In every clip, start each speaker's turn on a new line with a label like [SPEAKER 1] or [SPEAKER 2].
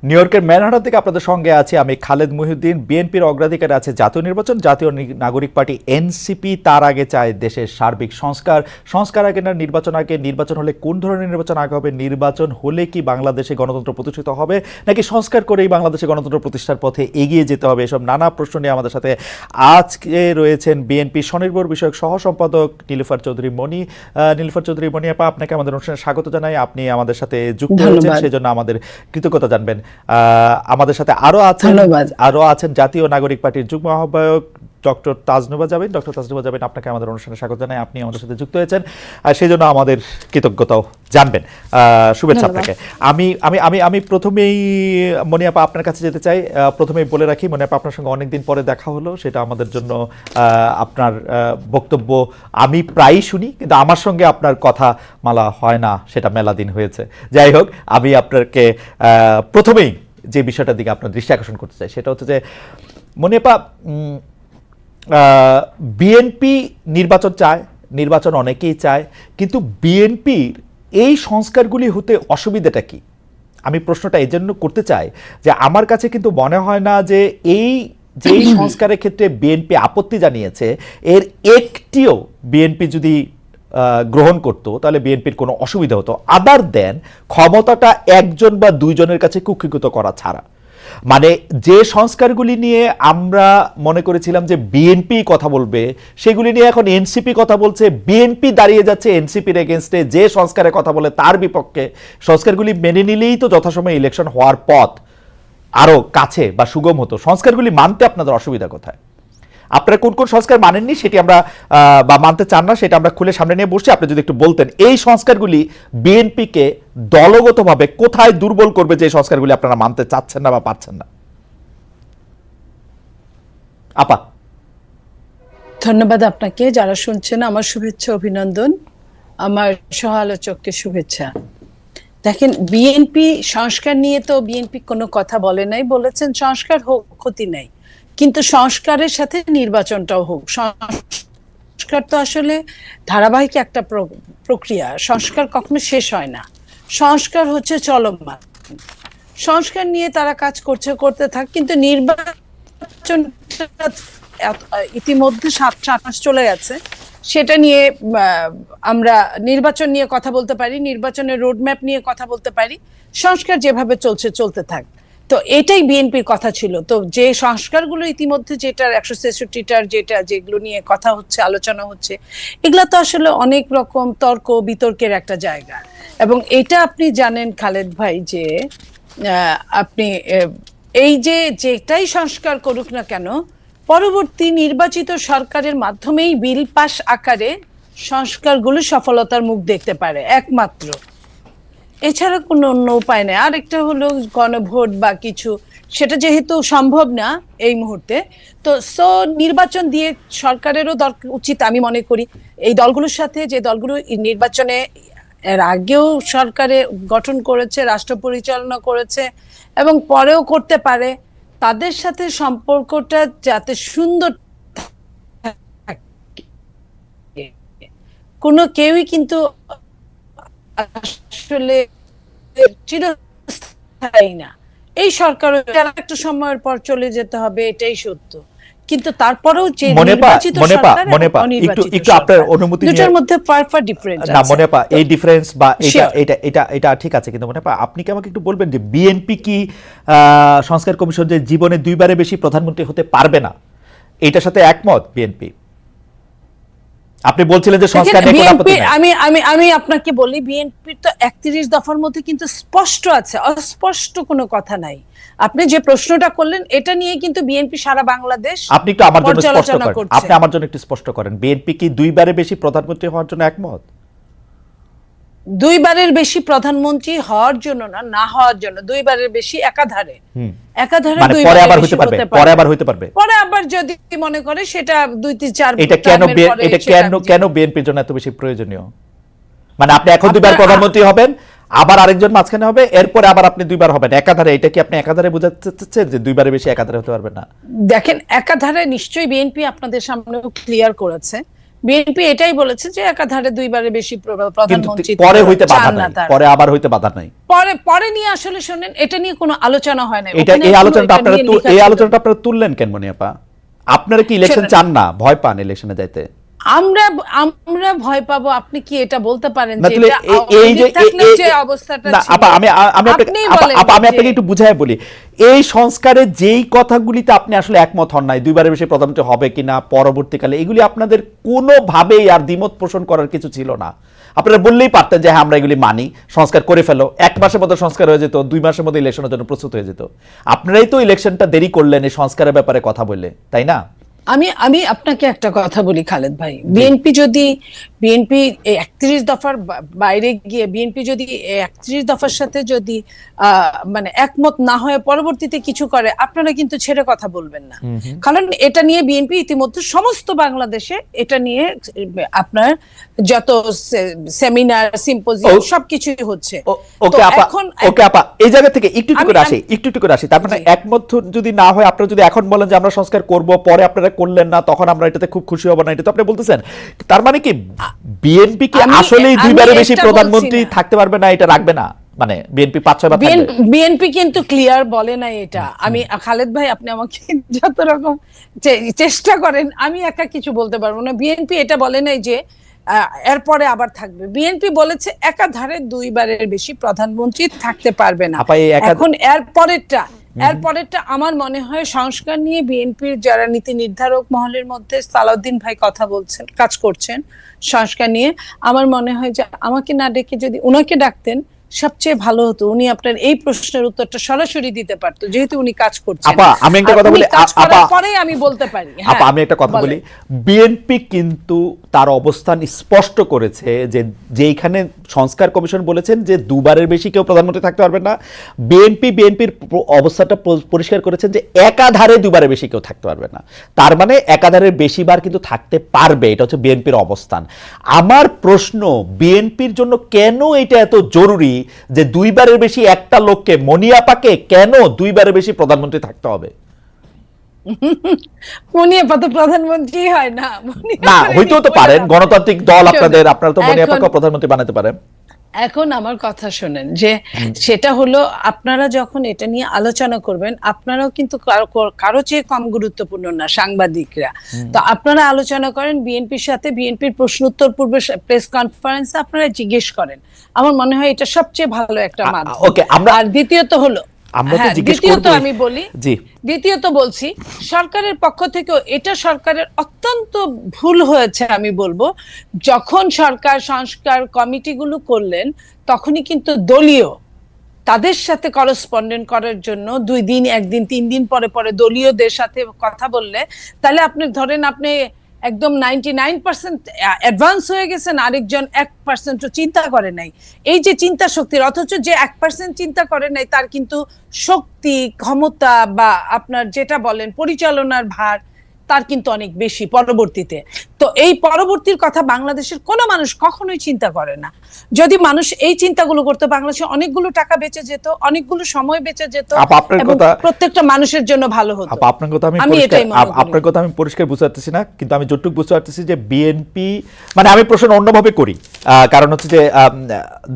[SPEAKER 1] New ইয়র্কের Manhattan থেকে আপনাদের সঙ্গে আছে আমি খালেদ মহিউদ্দিন। বিএনপির অগ্রাধিকার আছে জাতীয় নির্বাচন, জাতীয় নাগরিক পার্টি এনসিপি তার আগে চায় দেশের সার্বিক সংস্কার আগে না নির্বাচন আগে, নির্বাচন হলে কোন ধরনের নির্বাচন আগে হবে, নির্বাচন হলে কি বাংলাদেশে গণতন্ত্র প্রতিষ্ঠিত হবে নাকি সংস্কার করেই বাংলাদেশে গণতন্ত্র প্রতিষ্ঠার পথে এগিয়ে যেতে হবে, এসব নানা প্রশ্ন নিয়ে আমাদের সাথে আজকে রয়েছেন বিএনপি স্বনির্ভর বিষয়ক সহ সম্পাদক নীলুফার চৌধুরী মনি। নীলুফার চৌধুরী মনি আপা, আপনাকে আমাদের অনুষ্ঠানে স্বাগত জানাই। আপনি আমাদের সাথে যুক্ত হয়েছেন সেজন্য আমাদের কৃতজ্ঞতা জানবেন। আমাদের সাথে আরো আছেন জাতীয় নাগরিক পার্টির যুগ্ম আহ্বায়ক ডক্টর তাজনুবা জাবিন। ডক্টর তাজনুবা জাবিন, আপনাকে আমাদের অনুষ্ঠানে স্বাগত জানাই। আপনি আমাদের সাথে যুক্ত হয়েছেন আর সেই জন্য আমাদের কৃতজ্ঞতাও জানবেন। শুভেচ্ছা আপনাকে। আমি আমি আমি আমি প্রথমেই মনি আপা আপনার কাছে যেতে চাই। প্রথমেই বলে রাখি, মনি আপা আপনার সঙ্গে অনেকদিন পরে দেখা হলো, সেটা আমাদের জন্য আপনার বক্তব্য আমি প্রায়ই শুনি, কিন্তু আমার সঙ্গে আপনার কথা মালা হয় না, সেটা মেলা দিন হয়েছে। যাই হোক, আমি আপনাকে প্রথমেই যে বিষয়টার দিকে আপনার দৃষ্টি আকর্ষণ করতে চাই সেটা হচ্ছে যে মনি আপা, বিএনপি নির্বাচন চায়, নির্বাচন অনেকেই চায়, কিন্তু বিএনপির এই সংস্কারগুলি হতে অসুবিধাটা কি? আমি প্রশ্নটা এই জন্য করতে চাই যে আমার কাছে কিন্তু মনে হয় না যে এই যে সংস্কারের ক্ষেত্রে বিএনপি আপত্তি জানিয়েছে এর একটিও বিএনপি যদি গ্রহণ করতো তাহলে বিএনপির কোনো অসুবিধা হতো, আদার দেন ক্ষমতাটা একজন বা দুইজনের কাছে কুক্ষিগত করা ছাড়া। মানে যে সংস্কারগুলি নিয়ে আমরা মনে করেছিলাম যে বিএনপি কথা বলবে, সেগুলি নিয়ে এখন এনসিপি কথা বলছে। বিএনপি দাঁড়িয়ে যাচ্ছে এনসিপির এগেনস্টে, যে সংস্কারের কথা বলে তার বিপক্ষে। সংস্কারগুলি মেনে নিলেই তো যথাসময়ে ইলেকশন হওয়ার পথ আরো কাছে বা সুগম হতো। সংস্কারগুলি মানতে আপনাদের অসুবিধা কোথায়? আপনারা কোন কোন সংস্কার মানেননি সেটি আমরা বা মানতে চান না সেটা আমরা খুলে সামনে নিয়ে বসছি। আপনি যদি একটু বলতেন এই সংস্কারগুলি বিএনপিকে দলগতভাবে কোথায় দুর্বল করবে, যে সংস্কারগুলি আপনারা মানতে চাচ্ছেন না বা পাচ্ছেন না। আপা,
[SPEAKER 2] ধন্যবাদ আপনাকে। যারা শুনছেন আমার শুভেচ্ছা, অভিনন্দন। আমার সহ আলোচককে শুভেচ্ছা। দেখেন, বিএনপি সংস্কার নিয়ে তো বিএনপি কোনো কথা বলে নাই, বলেছেন সংস্কার হোক, ক্ষতি নাই, কিন্তু সংস্কারের সাথে নির্বাচনটাও হোক। সংস্কার তো আসলে ধারাবাহিক একটা প্রক্রিয়া, সংস্কার কখনো শেষ হয় না, সংস্কার হচ্ছে চলমান। সংস্কার নিয়ে তারা কাজ করতে থাক, কিন্তু নির্বাচন ইতিমধ্যে 7 মাস চলে গেছে, সেটা নিয়ে আমরা নির্বাচন নিয়ে কথা বলতে পারি, নির্বাচনের রোডম্যাপ নিয়ে কথা বলতে পারি, সংস্কার যেভাবে চলতে থাক। তো এটাই বিএনপির কথা ছিল। তো যে সংস্কারগুলো ইতিমধ্যে যেটার 163টার যেগুলো নিয়ে কথা হচ্ছে, আলোচনা হচ্ছে, এগুলা তো আসলে অনেক রকম তর্ক বিতর্কের একটা জায়গা। এবং এটা আপনি জানেন খালেদ ভাই যে আপনি এই যেটাই সংস্কার করুক না কেন, পরবর্তী নির্বাচিত সরকারের মাধ্যমেই বিল পাস আকারে সংস্কারগুলো সফলতার মুখ দেখতে পারে একমাত্র, এছাড়া কোনো অন্য উপায় নেই। আরেকটা হলো গণভোট বা কিছু, সেটা যেহেতু সম্ভব না এই মুহূর্তে, তো নির্বাচন দিয়ে সরকারেরও উচিত, আমি মনে করি এই দলগুলোর সাথে, যে দলগুলো নির্বাচনে এর আগেও সরকারে গঠন করেছে, রাষ্ট্র পরিচালনা করেছে এবং পরেও করতে পারে, তাদের সাথে সম্পর্কটা যাতে সুন্দর থাকে। কোনো কেউই কিন্তু আসলে চিরস্থায়ী না। এই সরকার একটা সময়ের পর চলে যেতে হবে, এটাই সত্য, কিন্তু তারপরেও যে নির্বাচিত সরকার একটু আপনার অনুমতি নিয়ে, দুটোর মধ্যে ফার ডিফারেন্স আছে।
[SPEAKER 1] না মনে পা এই ডিফারেন্স বা এটা ঠিক আছে, কিন্তু মনে পা আপনি কি আমাকে একটু বলবেন যে বিএনপি কি সংস্কার কমিশন যে জীবনে 2বারের বেশি প্রধানমন্ত্রী হতে পারবে না, এটার সাথে একমত বিএনপি? আপনি বলছিলেন যে সংস্কার নিয়ে কোনো আপত্তি নাই।
[SPEAKER 2] আমি আপনাকে বলি, বিএনপির তো 31 দফার মধ্যে কিন্তু স্পষ্ট আছে, অস্পষ্ট কোনো কথা নাই। আপনি যে প্রশ্নটা করলেন এটা নিয়ে কিন্তু বিএনপি সারা বাংলাদেশ,
[SPEAKER 1] আপনি একটু আমার জন্য স্পষ্ট করেন, আপনি আমার জন্য একটু স্পষ্ট করেন, বিএনপি কি 2বারের বেশি প্রধানমন্ত্রী হওয়ার জন্য একমত?
[SPEAKER 2] 2বারের বেশি প্রধানমন্ত্রী হওয়ার জন্য না হওয়ার জন্য, 2বারের বেশি একাধারে
[SPEAKER 1] মানে পরে আবার হতে পারবে,
[SPEAKER 2] পরে আবার যদি মনে করে সেটা 2-4।
[SPEAKER 1] এটা কেন বিএনপির জন্য এত বেশি প্রয়োজনীয়? মানে আপনি এখন 2বার প্রধানমন্ত্রী হবেন, আবার আরেকজন মাঝখানে হবে, এরপরে আবার আপনি 2বার হবেন একাধারে। এটা কি আপনি একাধারে বোঝাতে চাচ্ছেন যে 2বারের বেশি একাধারে হতে পারবেন না?
[SPEAKER 2] দেখেন, একাধারে নিশ্চয়ই বিএনপি আপনাদের সামনে ক্লিয়ার করেছে বিএনপি এটাই বলেছে যে একাধারে দুইবারের বেশি
[SPEAKER 1] কিন্তু
[SPEAKER 2] প্রধানমন্ত্রী
[SPEAKER 1] পরে হইতে বাধা
[SPEAKER 2] চান না
[SPEAKER 1] নাই,
[SPEAKER 2] তারা।
[SPEAKER 1] পরে আবার হইতে বাধা নাই।
[SPEAKER 2] পরে নিয়ে আসলে শোনেন, এটা নিয়ে কোনো আলোচনা হয় না।
[SPEAKER 1] এটা এই আলোচনাটা আপনারা এই আলোচনাটা আপনারা তুললেন কেন মনি আপা? আপনারা কি ইলেকশন চান না, ভয় পান ইলেকশনে যাইতে?
[SPEAKER 2] আমরা ভয় পাবো? আপনি কি এটা বলতে পারেন
[SPEAKER 1] না,
[SPEAKER 2] যে
[SPEAKER 1] তাহলে
[SPEAKER 2] এটা
[SPEAKER 1] এই যে
[SPEAKER 2] থাকলে যে অবস্থাটা
[SPEAKER 1] না
[SPEAKER 2] ছিল?
[SPEAKER 1] আপা, আমি আপনাকে একটু বুঝাই বলি। এই সংস্কারে যেই কথাগুলিতে আপনি আসলে একমত হন নাই, দুইবারের বেশি প্রধানমন্ত্রী হবে কিনা পরবর্তীকালে, এগুলি আপনাদের কোনোভাবেই আর দ্বিমত পোষণ করার কিছু ছিল না। আপনারা বললেই পারতেন যে হ্যাঁ আমরা এগুলি মানি, সংস্কার করে ফেলো, 1 মাসের মধ্যে সংস্কার হয়ে যেত, 2 মাসের মধ্যে ইলেকশনের জন্য প্রস্তুত হয়ে যেত। আপনারাই তো ইলেকশনটা দেরি করলেন এই সংস্কারের ব্যাপারে কথা বলে, তাই না?
[SPEAKER 2] আমি আপনাকে একটা কথা বলি খালেদ ভাই, বিএনপি 31 দফার বাইরে গিয়ে বিএনপি যদি 31 দফার সাথে যদি মানে একমত না হয়ে পরবর্তীতে কিছু করে, আপনারা কিন্তু ছেড়ে কথা বলবেন না। কারণ এটা নিয়ে বিএনপি ইতিমধ্যে সমস্ত বাংলাদেশে এটা নিয়ে আপনার যত সেমিনার, সিম্পোজিয়াম সবকিছুই হচ্ছে।
[SPEAKER 1] ওকে আপা, এই জায়গা থেকে একটু করে আসি। তার মানে একমত যদি না হয়, আপনারা যদি এখন বলেন যে আমরা সংস্কার করব, পরে আপনারা করলেন না, তখন আমরা এটাতে খুব খুশি হব না, এটা তো আপনি বলতেছেন। তার মানে কি বিএনপি কি আসলেই দুইবারের বেশি প্রধানমন্ত্রী থাকতে পারবে না, এটা রাখবে না? মানে বিএনপি 5-6 বার থাকবে?
[SPEAKER 2] বিএনপি কিন্তু ক্লিয়ার বলে না এটা। আমি খালেদ ভাই, আপনি আমাকে যত রকম চেষ্টা করেন, আমি একা কিছু বলতে পারবো না। বিএনপি এটা বলে নাই যে এরপরে আবার থাকবে। বিএনপি বলেছে একাধারে দুইবারের বেশি প্রধানমন্ত্রী থাকতে পারবে না। এখন এরপরেরটা আমার মনে হয় সংস্কার নিয়ে বিএনপির যারা নীতি নির্ধারক মহলের মধ্যে সালাউদ্দিন ভাই কথা বলছেন, কাজ করছেন সংস্কার নিয়ে, আমার মনে হয় যে আমাকে না ডেকে যদি উনাকে ডাকতেন সবচেয়ে ভালো হতো। উনি আপনার এই প্রশ্নের উত্তরটা সরাসরি দিতে পারতো, যেহেতু উনি কাজ করছেন।
[SPEAKER 1] আপা আমি একটা কথা বলি,
[SPEAKER 2] পরে আমি বলতে পারি।
[SPEAKER 1] আপা আমি একটা কথা বলি, বিএনপি কিন্তু তার অবস্থান স্পষ্ট করেছে যে যেখানে সংস্কার কমিশন বলেছেন যে দুবারের বেশি কেউ প্রধানমন্ত্রী থাকতে পারবে না, বিএনপির অবস্থানটা পরিষ্কার করেছেন যে একাধারে দুবারের বেশি কেউ থাকতে পারবে না। তার মানে একাধারের বেশিবার কিন্তু থাকতে পারবে, এটা হচ্ছে বিএনপির অবস্থান। আমার প্রশ্ন, বিএনপির জন্য কেন এটা এত জরুরি যে দুইবারের বেশি একটা লোককে, মনিয়াপাকে কেন দুইবারের বেশি প্রধানমন্ত্রী থাকতে হবে?
[SPEAKER 2] মনিয়াপা তো প্রধানমন্ত্রী হয় না।
[SPEAKER 1] না, হইতেও তো পারেন, গণতান্ত্রিক দল আপনাদের, আপনারা তো মনিয়াপাকে প্রধানমন্ত্রী বানাতে পারেন।
[SPEAKER 2] এখন আমার কথা শোনেন, যে সেটা হলো আপনারা যখন এটা নিয়ে আলোচনা করবেন, আপনারাও কিন্তু কারো চেয়ে কম গুরুত্বপূর্ণ না সাংবাদিকরা। তো আপনারা আলোচনা করেন বিএনপির সাথে, বিএনপির প্রশ্ন উত্তর পূর্বে প্রেস কনফারেন্সে আপনারা জিজ্ঞেস করেন। আমার মনে হয় এটা সবচেয়ে ভালো একটা মাধ্যম। আর দ্বিতীয়ত হলো, দ্বিতীয়ত বলছি, সরকারের পক্ষ থেকেও এটা সরকারের অত্যন্ত ভুল হয়েছে আমি বলবো। যখন সরকার সংস্কার কমিটিগুলো করলেন, তখনই কিন্তু দলীয় তাদের সাথে করসপন্ডেন্ট করার জন্য 2 দিন, 1 দিন, 3 দিন পরে পরে দলীয়দের সাথে কথা বললে, তাহলে আপনি ধরেন আপনি একদম 99% অ্যাডভান্স হয়ে গেছেন, আরেকজন 1% চিন্তা করে নাই। এই যে চিন্তা শক্তির, অথচ যে 1% চিন্তা করে নাই তার কিন্তু শক্তি, ক্ষমতা বা আপনার যেটা বলেন পরিচালনার ভার, তার কিন্তু অনেক বেশি পরবর্তীতে। তো এই পরবর্তীর কথা বাংলাদেশের কোনো মানুষ কখনোই চিন্তা করে না। যদি মানুষ এই চিন্তাগুলো করতো, বাংলাদেশে অনেকগুলো টাকা বেঁচে যেত, অনেকগুলো সময় বেঁচে যেত, এবং প্রত্যেকটা মানুষের জন্য ভালো হতো।
[SPEAKER 1] আপনার কথা আমি পরিষ্কার বুঝতে পারতেছি না, কিন্তু আমি যতটুকু বুঝতে পারতেছি যে বিএনপি, মানে আমি প্রশ্ন অন্যভাবে করি, কারণ হচ্ছে যে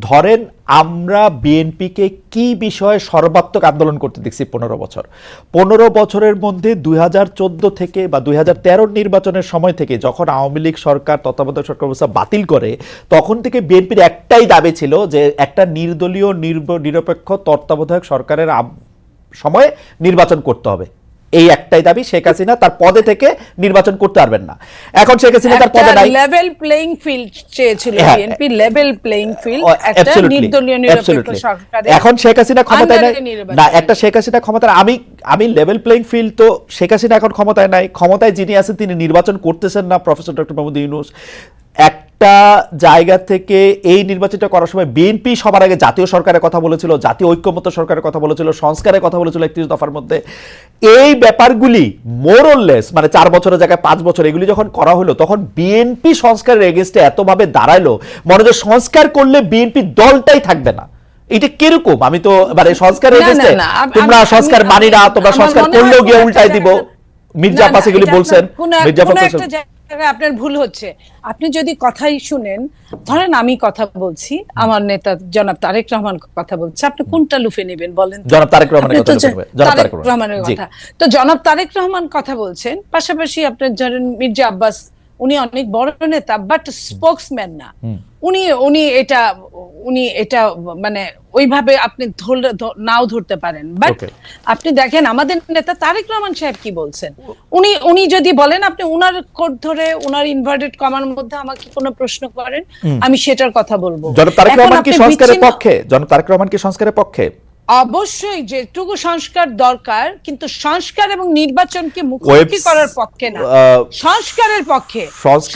[SPEAKER 1] ধরেন আমরা বিএনপিকে কি বিষয়ে সর্বাত্মক আন্দোলন করতে দেখছি 15 বছরের মধ্যে 2014 থেকে বা 2013 নির্বাচনের সময় থেকে, যখন আওয়ামী লীগ সরকার, তত্ত্বাবধায়ক সরকার ব্যবস্থা বাতিল করে, তখন থেকে বিএনপির একটাই দাবি ছিল যে একটা নির্দলীয় নিরপেক্ষ তত্ত্বাবধায়ক সরকারের সময়ে নির্বাচন করতে হবে। এই একটাই দাবি। শেখ হাসিনা তার পদে থেকে নির্বাচন করতে পারবেন না। এখন শেখ হাসিনা তার পদে নাই,
[SPEAKER 2] লেভেল প্লেইং ফিল্ড চেয়েছিল বিএনপি, লেভেল প্লেইং ফিল্ড, একটা নির্দলীয় নিরপেক্ষ সরকার।
[SPEAKER 1] এখন শেখ হাসিনা ক্ষমতায় নাই না, একটা শেখ হাসিনা ক্ষমতায়, আমি লেভেল প্লেইং ফিল্ড, তো শেখ হাসিনা এখন ক্ষমতায় নাই, ক্ষমতায় যিনি আছেন তিনি নির্বাচন করতেছেন না, প্রফেসর ডক্টর মোহাম্মদ ইউনূস। একটা জায়গা থেকে এই নির্বাচনটা করার সময় বিএনপি সবার আগে জাতীয় সরকারের কথা বলেছিল, জাতীয় ঐক্যমত্য সরকারের কথা বলেছিল, সংস্কারের কথা বলেছিল 31 দফার মধ্যে। এই ব্যাপারগুলি মোরলেস মানে 4 বছরের জায়গায় 5 বছর এগুলি যখন করা হলো, তখন বিএনপি সংস্কারের এগেইনস্টে এতভাবে দাঁড়াইলো, মনে হয় সংস্কার করলে বিএনপি দলটাই থাকবে না। এটা কিরকম? আমি তো মানে সংস্কারের এগেইনস্টে, তোমরা সংস্কার মানি না, তোমরা সংস্কার করলেও গিয়ে উল্টাই দিব, মির্জা আব্বাস এগুলি বলছেন, মির্জা আব্বাস
[SPEAKER 2] জায়গায় আপনার ভুল হচ্ছে। আপনি যদি কথাই শুনেন, ধরেন আমি কথা বলছি, আমার নেতা জনাব তারেক রহমান কথা বলছে, আপনি কোনটা লুফে নেবেন বলেন তো?
[SPEAKER 1] জনাব তারেক রহমানের
[SPEAKER 2] আপনি
[SPEAKER 1] কথা
[SPEAKER 2] তো
[SPEAKER 1] লুফে নেবেন। জনাব
[SPEAKER 2] তারেক
[SPEAKER 1] তারেক
[SPEAKER 2] রহমানের
[SPEAKER 1] জি।
[SPEAKER 2] কথা, তো জনাব তারেক রহমান কথা বলছেন, পাশাপাশি আপনার ধরেন মির্জা আব্বাস, উনি অনেক বড় নেতা বাট স্পোকসম্যান না। উনি উনি এটা উনি এটা মানে ওইভাবে আপনি নাও ধরতে পারেন, বাট
[SPEAKER 1] Okay.
[SPEAKER 2] আপনি দেখেন আমাদের নেতা তারেক রহমান সাহেব কি বলছেন। উনি উনি যদি বলেন, আপনি উনার কোড ধরে উনার ইনভার্টেড কমার মধ্যে আমাকে কোনো প্রশ্ন করেন, আমি সেটার কথা বলবো।
[SPEAKER 1] জনাব তারেক
[SPEAKER 2] এখন
[SPEAKER 1] রহমান কি
[SPEAKER 2] আপনি
[SPEAKER 1] সংস্কারের
[SPEAKER 2] বিচ্ছিন্ন-
[SPEAKER 1] পক্ষে? জনাব তারেক রহমান কি সংস্কারের পক্ষে?
[SPEAKER 2] অবশ্যই যেটুকু সংস্কার দরকার, কিন্তু সংস্কার এবং নির্বাচনকে মুখোমুখি করার পক্ষে না, সংস্কারের পক্ষে।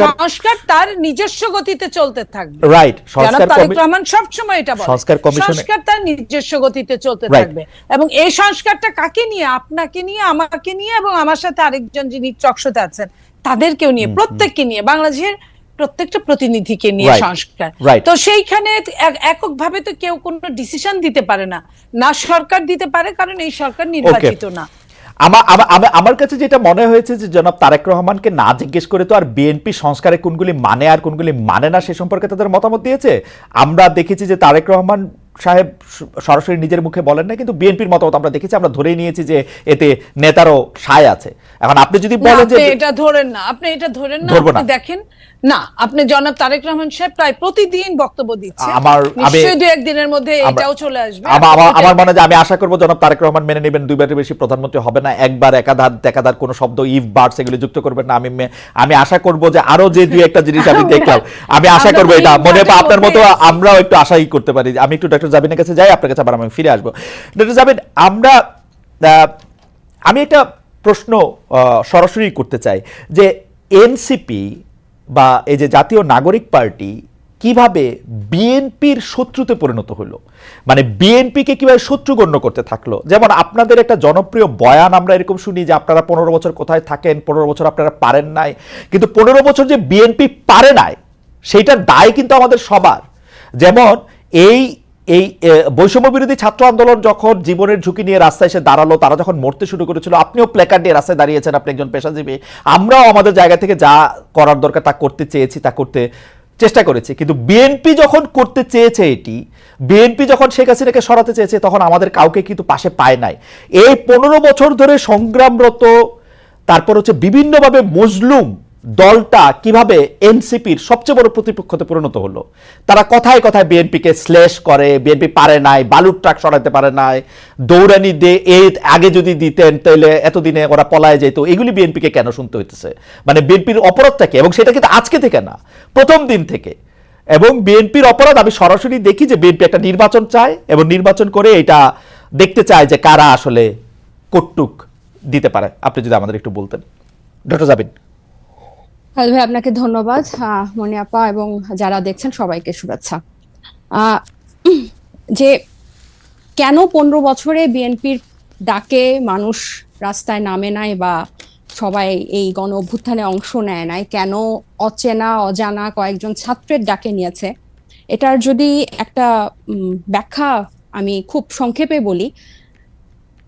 [SPEAKER 2] সংস্কার তার নিজস্ব গতিতে চলতে থাকবে,
[SPEAKER 1] রাইট।
[SPEAKER 2] জনাব তারেক রহমান সবসময় এটা বলেন,
[SPEAKER 1] সংস্কার কমিশনে
[SPEAKER 2] সংস্কার তার নিজস্ব গতিতে চলতে থাকবে। এবং এই সংস্কারটা কাকে নিয়ে? আপনাকে নিয়ে, আমাকে নিয়ে, এবং আমার সাথে আরেকজন যিনি চকশোতে আছেন তাদেরকেও নিয়ে, প্রত্যেককে নিয়ে, বাংলাদেশের প্রত্যেকটা প্রতিনিধিকে নিয়ে সংস্কার। তো সেইখানে এককভাবে তো কেউ কোনো ডিসিশন দিতে পারে না, না সরকার দিতে পারে, কারণ এই সরকার নির্বাচিত না।
[SPEAKER 1] আমার কাছে যেটা মনে হয়েছে যে জনাব তারেক রহমানকে না জিজ্ঞেস করে তো আর বিএনপি সংস্কারে কোনগুলি মানে আর কোনগুলি মানে না সে সম্পর্কে তাদের মতামত দিয়েছে। আমরা দেখেছি যে তারেক রহমান সাহেব সরাসরি নিজের মুখে বলেন না, কিন্তু বিএনপির মতামত আমরা দেখেছি, আমরা ধরেই নিয়েছি যে এতে নেতারও সায় আছে। এখন আপনি যদি বলেন যে
[SPEAKER 2] এটা ধরেন না, আপনি এটা ধরেন না, আপনি দেখেন না, আপনি জনাব তারেক রহমান সাহেব প্রায় প্রতিদিন বক্তব্য দিচ্ছেন, নিশ্চয়ই দু একদিনের মধ্যে এটাও চলে আসবে।
[SPEAKER 1] আমার মনে হয়, আমি আশা করবো জনাব তারেক রহমান মেনে নেবেন, দুইবারের বেশি প্রধানমন্ত্রী হবে না, একবার একাধার কোনো শব্দ ইফ বার্ডস এগুলো যুক্ত করবেন না। আমি আশা করবো যে আরো যে দুই একটা জিনিস আমি দেখলাম, আমি আশা করবো এটা মনে আপনার মতো আমরাও একটু আশাই করতে পারি। আমি একটু ডক্টর জাবিনের কাছে যাই, আপনার কাছে আবার আমি ফিরে আসবো। ডক্টর জাবিন, আমি একটা প্রশ্ন সরাসরি করতে চাই যে এনসিপি বা এই যে জাতীয় নাগরিক পার্টি কিভাবে বিএনপির শত্রুতে পরিণত হলো, মানে বিএনপিকে কিভাবে শত্রু গণ্য করতে থাকলো। যেমন আপনাদের একটা জনপ্রিয় বয়ান আমরা এরকম শুনি যে আপনারা 15 বছর কোথায় থাকেন, 15 বছর আপনারা পারেন নাই, কিন্তু 15 বছর যে বিএনপি পারে নাই সেইটার দায় কিন্তু আমাদের সবার। যেমন এই বৈষম্য বিরোধী ছাত্র আন্দোলন যখন জীবনের ঝুঁকি নিয়ে রাস্তায় এসে দাঁড়ালো, তারা যখন মরতে শুরু করেছিল, আপনিও প্ল্যাকার্ড নিয়ে রাস্তায় দাঁড়িয়েছেন, আপনি একজন পেশাজীবী, আমরাও আমাদের জায়গা থেকে যা করার দরকার তা করতে চেয়েছি, তা করতে চেষ্টা করেছি। কিন্তু বিএনপি যখন করতে চেয়েছে, বিএনপি যখন শেখ হাসিনাকে সরাতে চেয়েছে, তখন আমাদের কাউকে কিন্তু পাশে পায় নাই। এই 15 বছর ধরে সংগ্রামরত, তারপর হচ্ছে বিভিন্নভাবে মজলুম দলটা কিভাবে এনসিপির সবচেয়ে বড় প্রতিপক্ষতে পরিণত হলো। তারা কথায় কথায় বিএনপিকে শ্লেষ করে, বিএনপি পারে নাই, বালুর ট্রাক সরাতে পারে নাই, দৌড়ানি দিয়ে আগে যদি দিতেন তাহলে এতদিনে ওরা পলায় যেত, এগুলি বিএনপিকে কেন শুনতে হইতেছে? মানে বিএনপির অপরাধটা কি? এবং সেটা কিন্তু আজকে থেকে না, প্রথম দিন থেকে। এবং বিএনপির অপরাধ আমি সরাসরি দেখি যে বিএনপি একটা নির্বাচন চায় এবং নির্বাচন করে এটা দেখতে চায় যে কারা আসলে কটুক দিতে পারে। আপনি যদি আমাদের একটু বলতেন ডক্টর জাবিন।
[SPEAKER 3] ভাই, আপনাকে ধন্যবাদ মনি আপা, এবং যারা দেখছেন সবাইকে শুভেচ্ছা। যে কেন 15 বছরে বিএনপির ডাকে মানুষ রাস্তায় নামে নাই বা সবাই এই গণ অভ্যুত্থানে অংশ নেয় নাই, কেন অচেনা অজানা কয়েকজন ছাত্রের ডাকে নিয়েছে, এটার যদি একটা ব্যাখ্যা আমি খুব সংক্ষেপে বলি।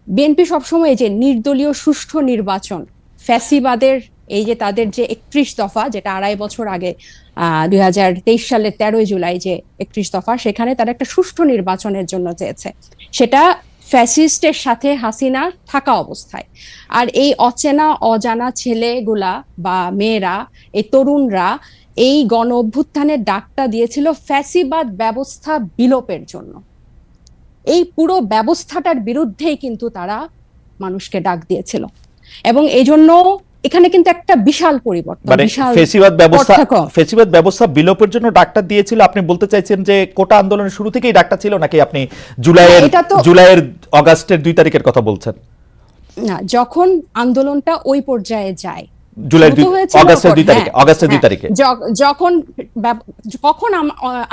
[SPEAKER 3] বিএনপি সবসময় যে নির্দলীয় সুষ্ঠু নির্বাচন, ফ্যাসিবাদের এই যে তাদের যে 31 দফা, যেটা 2.5 বছর আগে 2023 সালের 13 জুলাই যে 31 দফা, সেখানে তারা একটা সুষ্ঠু নির্বাচনের জন্য চেয়েছে, সেটা ফ্যাসিস্টের সাথে হাসিনা থাকা অবস্থায়। আর এই অচেনা অজানা ছেলেগুলা বা মেয়েরা, এই তরুণরা এই গণ অভ্যুত্থানের ডাকটা দিয়েছিল ফ্যাসিবাদ ব্যবস্থা বিলোপের জন্য। এই পুরো ব্যবস্থাটার বিরুদ্ধেই কিন্তু তারা মানুষকে ডাক দিয়েছিল, এবং এই জন্য এখানে কিন্তু একটা বিশাল পরিবর্তন,
[SPEAKER 1] মানে ফেসিবাদ ব্যবস্থা বিলোপের জন্য ডাকটা দিয়েছিল। আপনি বলতে চাইছেন যে কোটা আন্দোলনের শুরু থেকেই ডাকটা ছিল, নাকি আপনি জুলাইয়ের অগাস্টের 2 তারিখের কথা বলছেন?
[SPEAKER 3] না, যখন আন্দোলনটা ওই পর্যায়ে যায়, যখন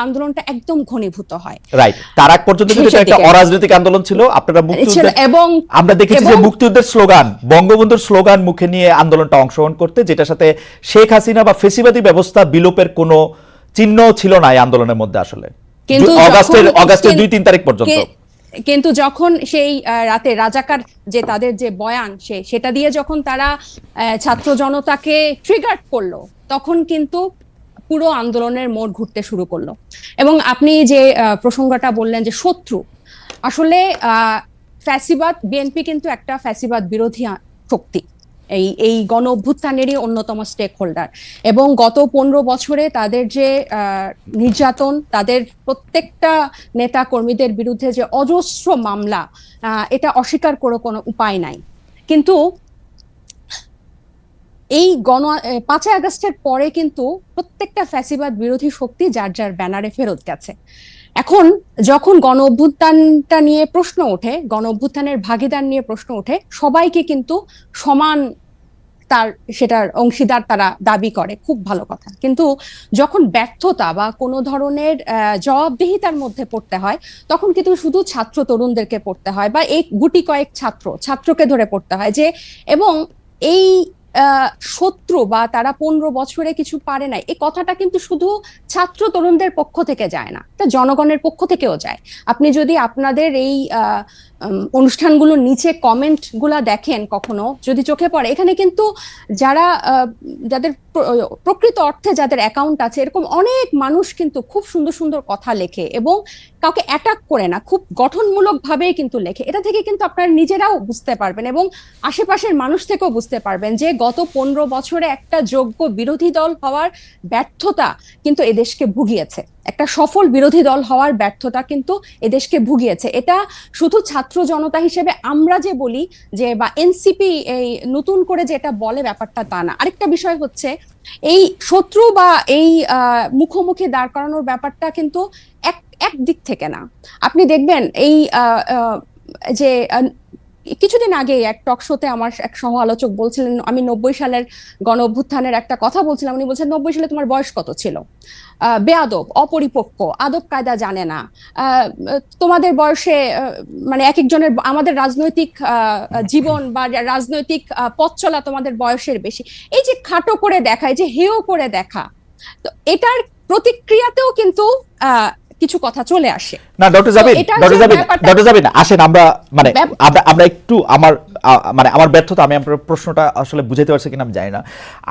[SPEAKER 3] আন্দোলনটা একদম ঘনীভূত হয়,
[SPEAKER 1] রাইট, তার আগ পর্যন্ত কিন্তু এটা একটা অরাজনৈতিক আন্দোলন ছিল। আপনারা
[SPEAKER 3] এবং
[SPEAKER 1] আমরা দেখেছি যে মুক্তিযুদ্ধের স্লোগান, বঙ্গবন্ধুর স্লোগান মুখে নিয়ে আন্দোলনটা অংশগ্রহণ করতে, যেটার সাথে শেখ হাসিনা বা ফেসিবাদী ব্যবস্থা বিলোপের কোনো চিহ্ন ছিল না এই আন্দোলনের মধ্যে আসলে, অগাস্টের 2-3 তারিখ পর্যন্ত।
[SPEAKER 3] কিন্তু যখন সেই রাতে রাজাকার যে তাদের যে বয়ান সেটা দিয়ে যখন তারা ছাত্র জনতাকে ট্রিগার করলো, তখন কিন্তু পুরো আন্দোলনের মোড় ঘুরতে শুরু করলো। এবং আপনি যে প্রসঙ্গটা বললেন যে শত্রু, আসলে ফ্যাসিবাদ, বিএনপি কিন্তু একটা ফ্যাসিবাদ বিরোধী শক্তি, এই গণ অভ্যুত্থানেরই অন্যতম স্টেক হোল্ডার। এবং গত 15 বছরে তাদের যে নির্যাতন, তাদের প্রত্যেকটা নেতা কর্মীদের বিরুদ্ধে যে অজস্র মামলা, এটা অস্বীকার করে কোনো উপায় নাই। কিন্তু এই 5ই আগস্টের পরে কিন্তু প্রত্যেকটা ফ্যাসিবাদ বিরোধী শক্তি যার যার ব্যানারে ফেরত গেছে। এখন যখন গণ অভ্যুত্থানটা নিয়ে প্রশ্ন ওঠে, গণ অভ্যুত্থানের ভাগিদার নিয়ে প্রশ্ন ওঠে, সবাইকে কিন্তু সমান সেটার অংশীদার তারা দাবি করে, খুব ভালো কথা। কিন্তু যখন ব্যর্থতা বা কোনো ধরনের জবাবদিহিতার মধ্যে পড়তে হয়, তখন কিন্তু শুধু ছাত্র তরুণদেরকে পড়তে হয়, বা এই গুটি কয়েক ছাত্রকে ধরে পড়তে হয় যে, এবং এই শত্রু বা তারা 15 বছরে কিছু পারে নাই, এই কথাটা কিন্তু শুধু ছাত্র তরুণদের পক্ষ থেকে যায় না, তা জনগণের পক্ষ থেকেও যায়। আপনি যদি আপনাদের এই অনুষ্ঠানগুলোর নিচে কমেন্ট গুলা দেখেন, কখনো যদি চোখে পড়ে, এখানে কিন্তু যাদের প্রকৃত অর্থে যাদের অ্যাকাউন্ট আছে, এরকম অনেক মানুষ কিন্তু খুব সুন্দর সুন্দর কথা লেখে এবং কাউকে অ্যাটাক করে না, খুব গঠনমূলক ভাবেই কিন্তু লেখে। এটা থেকে কিন্তু আপনারা নিজেরাও বুঝতে পারবেন এবং আশেপাশের মানুষ থেকেও বুঝতে পারবেন যে গত 15 বছরে একটা যোগ্য বিরোধী দল হওয়ার ব্যর্থতা কিন্তু এদেশকে ভুগিয়েছে, একটা সফল বিরোধী দল হওয়ার ব্যর্থতা কিন্তু এদেশকে ভুগিয়েছে। এটা শুধু ছাত্র জনতা হিসেবে আমরা যে বলি যে, বা এনসিপি এই নতুন করে যে এটা বলে, ব্যাপারটা তা না। আরেকটা বিষয় হচ্ছে, এই শত্রু বা এই মুখোমুখি দাঁড় করানোর ব্যাপারটা কিন্তু এক দিক থেকে না। আপনি দেখবেন এই যে কিছুদিন আগে এক টক শোতে আমার এক সহ আলোচক বলছিলেন, আমি 90 সালের গণ অভ্যুত্থানের একটা কথা বলছিলাম, উনি বলছেন 90 সালে তোমার বয়স কত ছিল, বেয়াদব, অপরিপক্ক, আদব কায়দা জানে না, তোমাদের বয়সে মানে এক একজনের, আমাদের রাজনৈতিক জীবন বা রাজনৈতিক পথ চলা তোমাদের বয়সের বেশি। এই যে খাটো করে দেখা, এই যে হেয় করে দেখা, তো এটার প্রতিক্রিয়াতেও কিন্তু কিছু কথা চলে আসে।
[SPEAKER 1] না ডক্টর জাবিন আসেন, আমরা একটু আমার ব্যর্থতা, আমি আপনার প্রশ্নটা আসলে বুঝাতে পারছি কিনা আমি জানি না।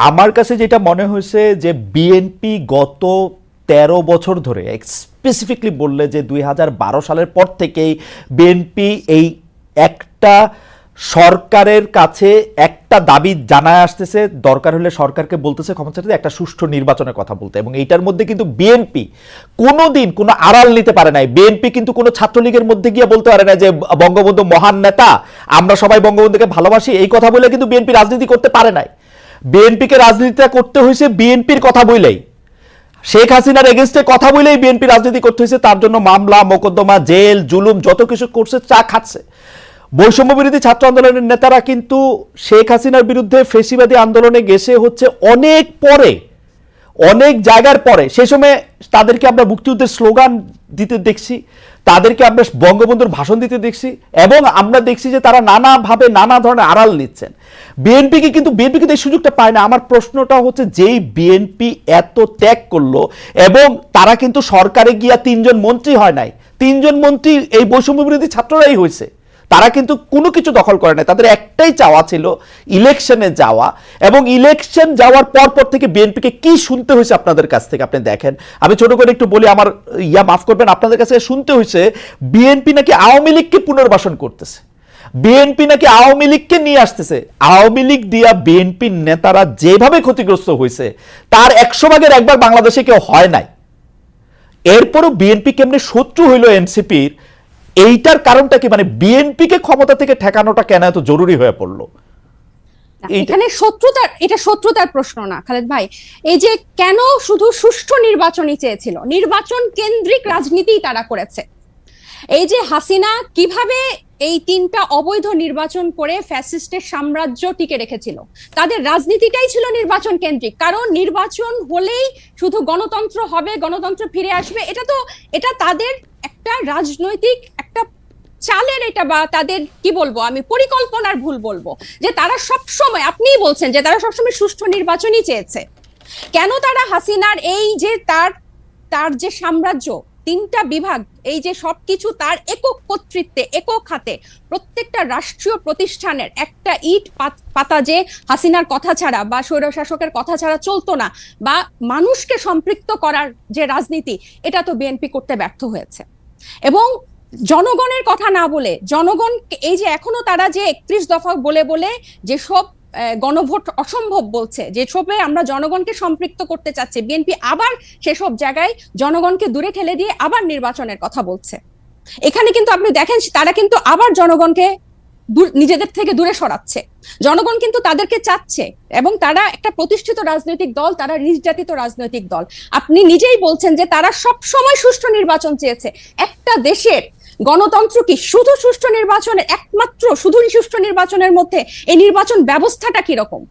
[SPEAKER 1] আমার কাছে যেটা মনে হয়েছে যে বিএনপি গত 13 বছর ধরে, স্পেসিফিকলি বললে যে 2012 সালের পর থেকেই বিএনপি এই একটা সরকারের কাছে একটা দাবি জানায় আসতেছে, দরকার হলে সরকারকে বলতেছে ক্ষমতা চাইতে একটা সুষ্ঠু নির্বাচনের কথা বলতে। এবং এইটার মধ্যে কিন্তু বিএনপি কোনোদিন কোনো আড়াল নিতে পারে নাই। বিএনপি কিন্তু কোনো ছাত্রলীগের মধ্যে গিয়ে বলতে পারে না যে বঙ্গবন্ধু মহান নেতা, আমরা সবাই বঙ্গবন্ধুকে ভালোবাসি, এই কথা বলে কিন্তু বিএনপি রাজনীতি করতে পারে নাই। বিএনপিকে রাজনীতিটা করতে হয়েছে বিএনপির কথা বলেই, শেখ হাসিনার এগেনস্টে কথা বলেই বিএনপি রাজনীতি করতে হয়েছে। তার জন্য মামলা, মোকদ্দমা, জেল, জুলুম যত কিছু করছে, চা খাচ্ছে। বৈষম্য বিরোধী ছাত্র আন্দোলনের নেতারা কিন্তু শেখ হাসিনার বিরুদ্ধে ফেসিবাদী আন্দোলনে গেছে হচ্ছে অনেক পরে, অনেক জায়গার পরে। সেই সময় তাদেরকে আমরা মুক্তিযুদ্ধের স্লোগান দিতে দেখছি, তাদেরকে আমরা বঙ্গবন্ধুর ভাষণ দিতে দেখছি, এবং আমরা দেখছি যে তারা নানাভাবে নানা ধরনের আড়াল নিচ্ছেন। বিএনপি কিন্তু এই সুযোগটা পায় না। আমার প্রশ্নটা হচ্ছে, যেই বিএনপি এত ত্যাগ করলো, এবং তারা কিন্তু সরকারে গিয়া 3 জন মন্ত্রী হয় নাই, 3 জন মন্ত্রী এই বৈষম্য বিরোধী ছাত্ররাই হয়েছে। তারা কিন্তু কোনো কিছু দখল করে নাই, তাদের একটাই চাওয়া ছিল ইলেকশনে যাওয়া। এবং ইলেকশন যাওয়ার পর থেকে বিএনপিকে কি শুনতে হয়েছে আপনাদের কাছ থেকে আপনি দেখেন। আমি ছোট করে একটু বলি, আমার মাফ করবেন, আপনাদের কাছে শুনতে হয়েছে বিএনপি নাকি আওয়ামী লীগকে পুনর্বাসন করতেছে, বিএনপি নাকি আওয়ামী লীগকে নিয়ে আসতেছে। আওয়ামী লীগ দিয়া বিএনপির নেতারা যেভাবে ক্ষতিগ্রস্ত হয়েছে, তার 100 ভাগের 1 ভাগ বাংলাদেশে কেউ হয় নাই। এরপরও বিএনপি কেমনে শত্রু হইল এনসিপির, এইটার কারণটা কি? মানে বিএনপিকে ক্ষমতা থেকে ঠেকানোটা কেন এত জরুরি হয়ে পড়লো?
[SPEAKER 3] এখানে শত্রুতার প্রশ্ন না খালেদ ভাই, এই যে কেন শুধু সুষ্ঠু নির্বাচনই চেয়েছিল, নির্বাচন কেন্দ্রিক রাজনীতি তারা করেছে। এই যে হাসিনা কিভাবে এই 3টা অবৈধ নির্বাচন করে ফ্যাসিস্টের সাম্রাজ্য টিকে রেখেছিল, তাদের রাজনীতিটাই ছিল নির্বাচন কেন্দ্রিক। কারণ নির্বাচন হলেই শুধু গণতন্ত্র হবে, গণতন্ত্র ফিরে আসবে, এটা তাদের একটা রাজনৈতিক একটা চালের, এটা বা তাদের কি বলবো আমি, পরিকল্পনার ভুল বলবো, যে তারা সবসময়, আপনিই বলছেন যে তারা সবসময় সুষ্ঠু নির্বাচনই চেয়েছে। কেন তারা হাসিনার এই যে তার যে সাম্রাজ্য 3টা বিভাগ, এই যে সবকিছু তার একক কর্তৃত্বে, একক হাতে, প্রত্যেকটা রাষ্ট্রীয় প্রতিষ্ঠানের একটা ইট পাতা যে হাসিনার কথা ছাড়া বা স্বৈরশাসকের কথা ছাড়া চলতো না, বা মানুষকে সম্পৃক্ত করার যে রাজনীতি, এটা তো বিএনপি করতে ব্যর্থ হয়েছে। এবং জনগণের কথা না বলে, জনগণ এই যে এখনো তারা যে 31 দফা বলে বলে যেসব গণভোট অসম্ভব বলছে, যেসবে আমরা জনগণকে সম্পৃক্ত করতে চাচ্ছি, বিএনপি আবার সেসব জায়গায় জনগণকে দূরে ঠেলে দিয়ে আবার নির্বাচনের কথা বলছে। এখানে কিন্তু আপনি দেখেন তারা কিন্তু আবার জনগণকে নিজেদের থেকে দূরে সরাচ্ছে। জনগণ কিন্তু তাদেরকে চাচ্ছে, এবং তারা একটা প্রতিষ্ঠিত রাজনৈতিক দল, তারা নির্যাতিত রাজনৈতিক দল। আপনি নিজেই বলছেন যে তারা সব সময় সুষ্ঠু নির্বাচন চেয়েছে। একটা দেশের গণতন্ত্র কি শুধু সুষ্ঠু নির্বাচনের, একমাত্র শুধু সুষ্ঠু নির্বাচনের মধ্যে এই নির্বাচন ব্যবস্থাটা কিরকম,